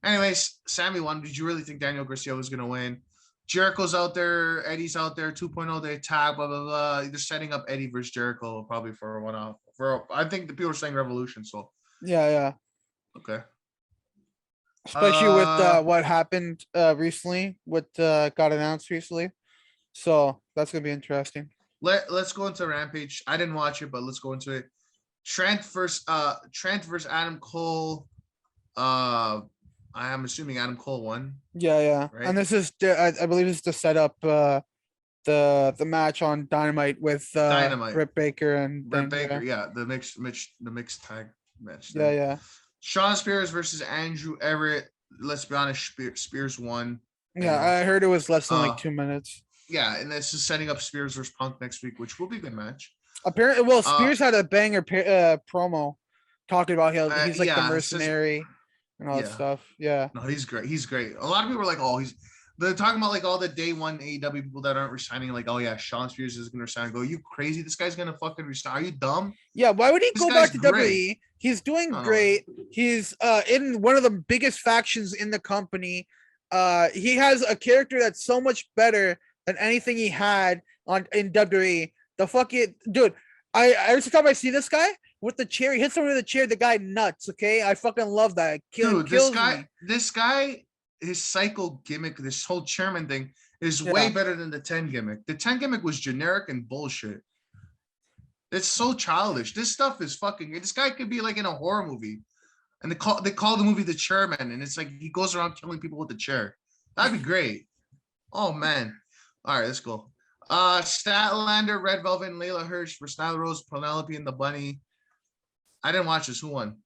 Anyways, Sammy won. Did you really think Daniel Garcia was gonna win? Jericho's out there, Eddie's out there, 2.0, they attack, blah blah blah. They're setting up Eddie versus Jericho probably for a one-off. I think the people are saying Revolution, so Yeah, yeah. okay. Especially with Uh what happened recently, what got announced recently. So that's gonna be interesting. let's go into Rampage. I didn't watch it, but let's go into it. Trent versus Adam Cole. I am assuming Adam Cole won, Yeah, yeah. right? And this is I believe this is to set up the match on Dynamite with Dynamite. Britt Baker and Britt then Baker, yeah, the mixed tag match. yeah, yeah. Shawn Spears versus Andrew Everett. Let's be honest, Spears won. Yeah, I heard it was less than like 2 minutes. Yeah, and this is setting up Spears versus Punk next week, which will be a good match. Apparently, well, Spears had a banger promo talking about how he's like the mercenary and all that stuff. Yeah. No, he's great. He's great. A lot of people are like, oh, they're talking about like all the day one AEW people that aren't resigning, like, oh yeah, Shawn Spears is gonna resign. Go, you crazy? This guy's gonna fucking resign. Are you dumb? Yeah, why would he This go back guy's to great. WWE? He's doing great. He's in one of the biggest factions in the company. He has a character that's so much better than anything he had in WWE. The fucking dude, every time I see this guy with the chair, he hits someone with the chair, the guy nuts. Okay, I fucking love that. Dude, Kills me. This guy, his cycle gimmick, this whole chairman thing is way better than the 10 gimmick. The 10 gimmick was generic and bullshit. It's so childish. This stuff is fucking. This guy could be like in a horror movie, and they call the movie The Chairman, and it's like he goes around killing people with the chair. That'd be great. Oh man. All right, let's go. Statlander, Red Velvet, and Layla Hirsch for Nyla Rose, Penelope, and the Bunny. I didn't watch this. Who won?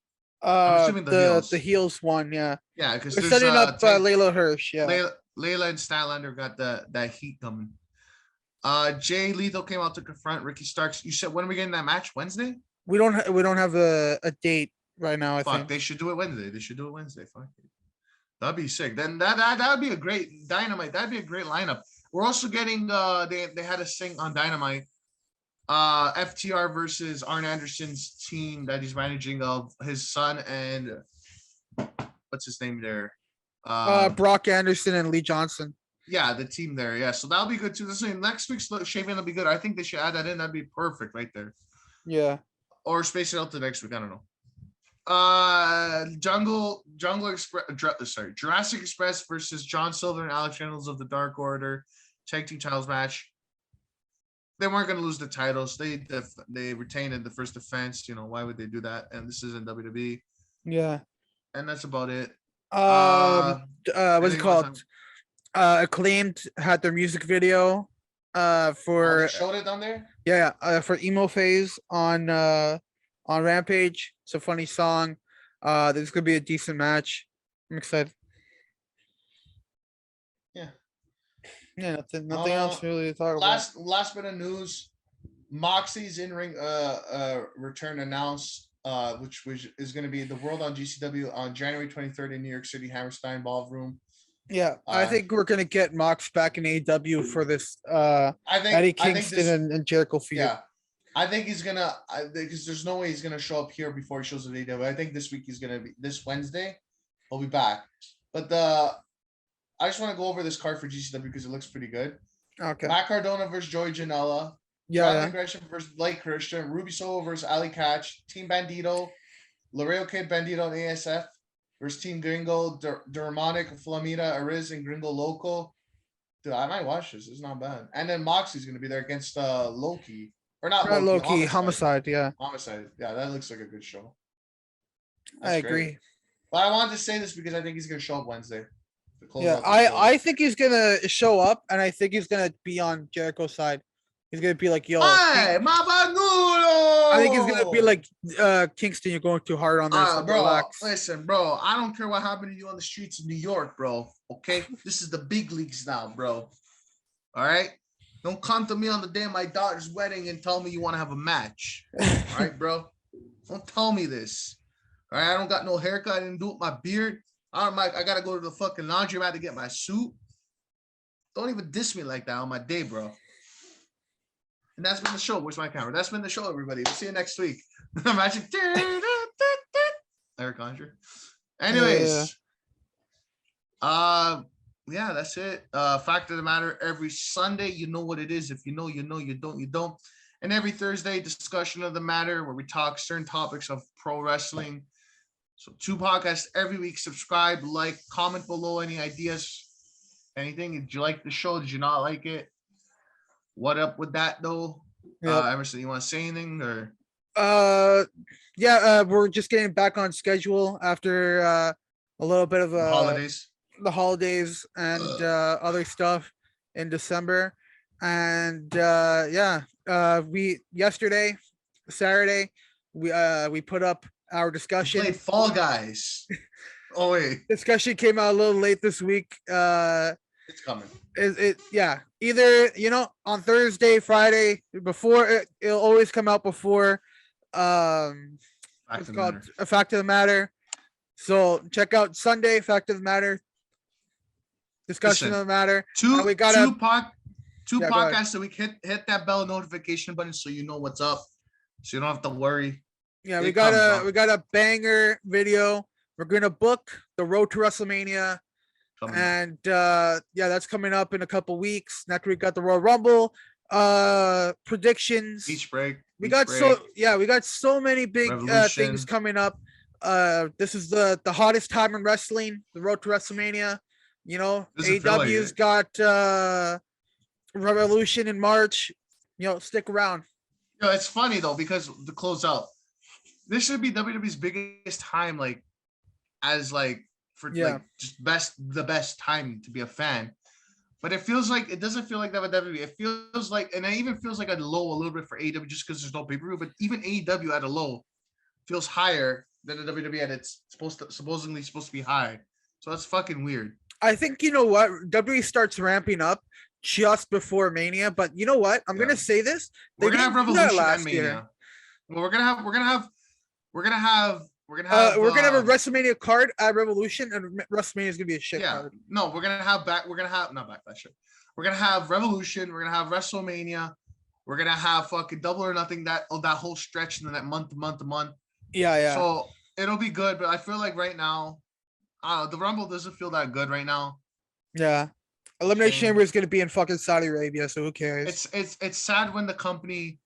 I'm assuming the heels won. Yeah. Yeah, because they're setting up Layla Hirsch. Yeah. Layla and Statlander got that heat coming. Jay Lethal came out to confront Ricky Starks. You said when are we getting that match? Wednesday? We don't have a date right now. I think they should do it Wednesday. Fuck it. That'd be sick. Then that'd be a great Dynamite. That'd be a great lineup. We're also getting they had a sing on Dynamite. FTR versus Arn Anderson's team that he's managing of his son and what's his name there? Brock Anderson and Lee Johnson. Yeah, the team there. Yeah, so that'll be good too. Next week's shaving will be good. I think they should add that in. That'd be perfect right there. Yeah. Or space it out to next week. I don't know. Jurassic Express versus John Silver and Alex Reynolds of the Dark Order tag team titles match. They weren't going to lose the titles. They retained in the first defense. You know, why would they do that? And this is in WWE. Yeah. And that's about it. What's it called? Acclaimed had their music video for showed it on there. Yeah, for Emo Phase on Rampage. It's a funny song. There's gonna be a decent match. I'm excited. Yeah. Yeah, nothing else really to talk about. Last bit of news. Moxie's in-ring return announced, which is going to be the World on GCW on January 23rd in New York City, Hammerstein Ballroom. Yeah, I think we're gonna get Mox back in AEW for this Eddie Kingston and Jericho feud. Yeah, I think he's gonna, because there's no way he's gonna show up here before he shows up at AEW. I think this week this Wednesday, he'll be back. But I just want to go over this card for GCW because it looks pretty good. Okay. Matt Cardona versus Joey Janela. Yeah. Gresham versus Blake Christian. Ruby Soho versus Ali Catch. Team Bandito. Laredo Kid Bandito and ASF versus Team Gringo. Dermonic, Flamita, Ariz, and Gringo Loco. Dude, I might watch this. It's not bad. And then Moxie's going to be there against Loki. Or not Loki. Homicide. Yeah. Homicide. Yeah, that looks like a good show. I agree. Great. But I wanted to say this because I think he's going to show up Wednesday. Yeah, I think he's going to show up, and I think he's going to be on Jericho's side. He's going to be like, yo. Hey, I think he's going to be like, Kingston, you're going too hard on this. Bro, relax. Listen, bro. I don't care what happened to you on the streets of New York, bro. Okay? This is the big leagues now, bro. All right? Don't come to me on the day of my daughter's wedding and tell me you want to have a match. All right, bro? Don't tell me this. All right? I don't got no haircut. I didn't do it with my beard. I got to go to the fucking laundromat to get my suit. Don't even diss me like that on my day, bro. And that's been the show. Where's my camera? That's been the show, everybody. We'll see you next week. Magic. Eric Andre. Anyways. Yeah, that's it. Fact of the matter, every Sunday, you know what it is. If you know, you know. You don't, you don't. And every Thursday, discussion of the matter where we talk certain topics of pro wrestling. So 2 podcasts every week. Subscribe, like, comment below any ideas, anything. Did you like the show? Did you not like it? What up with that though? Yep. Emerson, you want to say anything or? We're just getting back on schedule after a little bit of the holidays and other stuff in December, and we yesterday, Saturday, we put up our discussion. We played Fall Guys. Oh wait, discussion came out a little late this week. It's coming. Either on Thursday, Friday, before it'll always come out before it's called A Fact of the Matter. So check out Sunday, Fact of the Matter, discussion of the matter. Two podcasts a week. Hit that bell notification button so you know what's up. So you don't have to worry. Yeah, we got a banger video. We're gonna book the Road to WrestleMania. And that's coming up in a couple weeks. Next week, got the Royal Rumble predictions. Beach break. We got so many big things coming up. This is the hottest time in wrestling, the Road to WrestleMania. AEW's got Revolution in March. Stick around. It's funny though, because to close out, this should be WWE's biggest time, just the best time to be a fan. But it doesn't feel like that with WWE. It feels like, and it even feels like a low a little bit for AEW just because there's no pay-per-view, but even AEW at a low feels higher than the WWE at it's supposedly supposed to be high. So that's fucking weird. I think WWE starts ramping up just before Mania, but you know what? I'm gonna say this. We're gonna have Revolution and Mania. Well, we're gonna have a WrestleMania card at Revolution, and WrestleMania is gonna be a shit card. No, we're gonna have We're gonna have Revolution. We're gonna have WrestleMania. We're gonna have fucking Double or Nothing. That whole stretch and then that month. Yeah. So it'll be good, but I feel like right now, the Rumble doesn't feel that good right now. Yeah, Elimination Chamber is gonna be in fucking Saudi Arabia, so who cares? It's sad when the company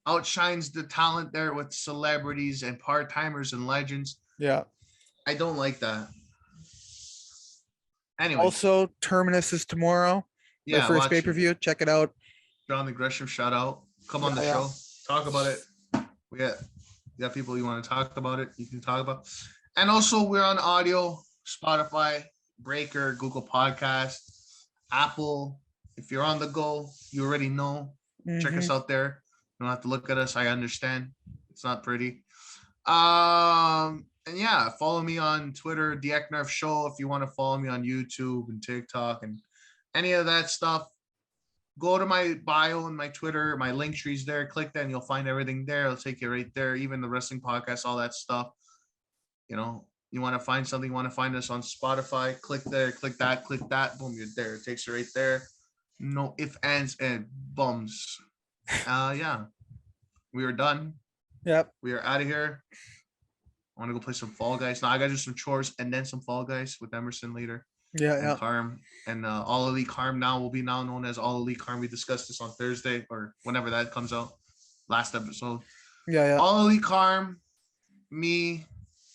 outshines the talent there with celebrities and part-timers and legends. Yeah. I don't like that. Anyway. Also, Terminus is tomorrow. Yeah. First pay-per-view. Check it out. John the Gresham, shout out. Come on the show. Talk about it. We got people you want to talk about it. You can talk about. And also, we're on audio, Spotify, Breaker, Google Podcast, Apple. If you're on the go, you already know. Check us out there. You don't have to look at us. I understand. It's not pretty. And yeah, follow me on Twitter, theEIKNARFshow. If you want to follow me on YouTube and TikTok and any of that stuff, go to my bio and my Twitter. My link tree's there. Click that and you'll find everything there. It'll take you right there. Even the wrestling podcast, all that stuff. You know, you want to find something, you want to find us on Spotify, click there, click that, boom, you're there. It takes you right there. No ifs, ands, and bums. Yeah. We are done. Yep. We are out of here. I want to go play some Fall Guys. Now I gotta do some chores and then some Fall Guys with Emerson later. Yeah. And Carm. And All Elite Carm now will be now known as All Elite Carm. We discussed this on Thursday or whenever that comes out. Last episode. Yeah. All Elite Carm, me,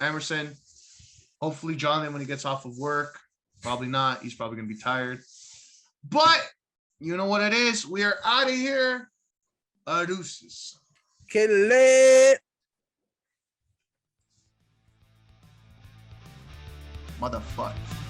Emerson. Hopefully Jonathan when he gets off of work. Probably not. He's probably gonna be tired. But you know what it is. We are out of here. Deuces. Get lit. Motherfucker.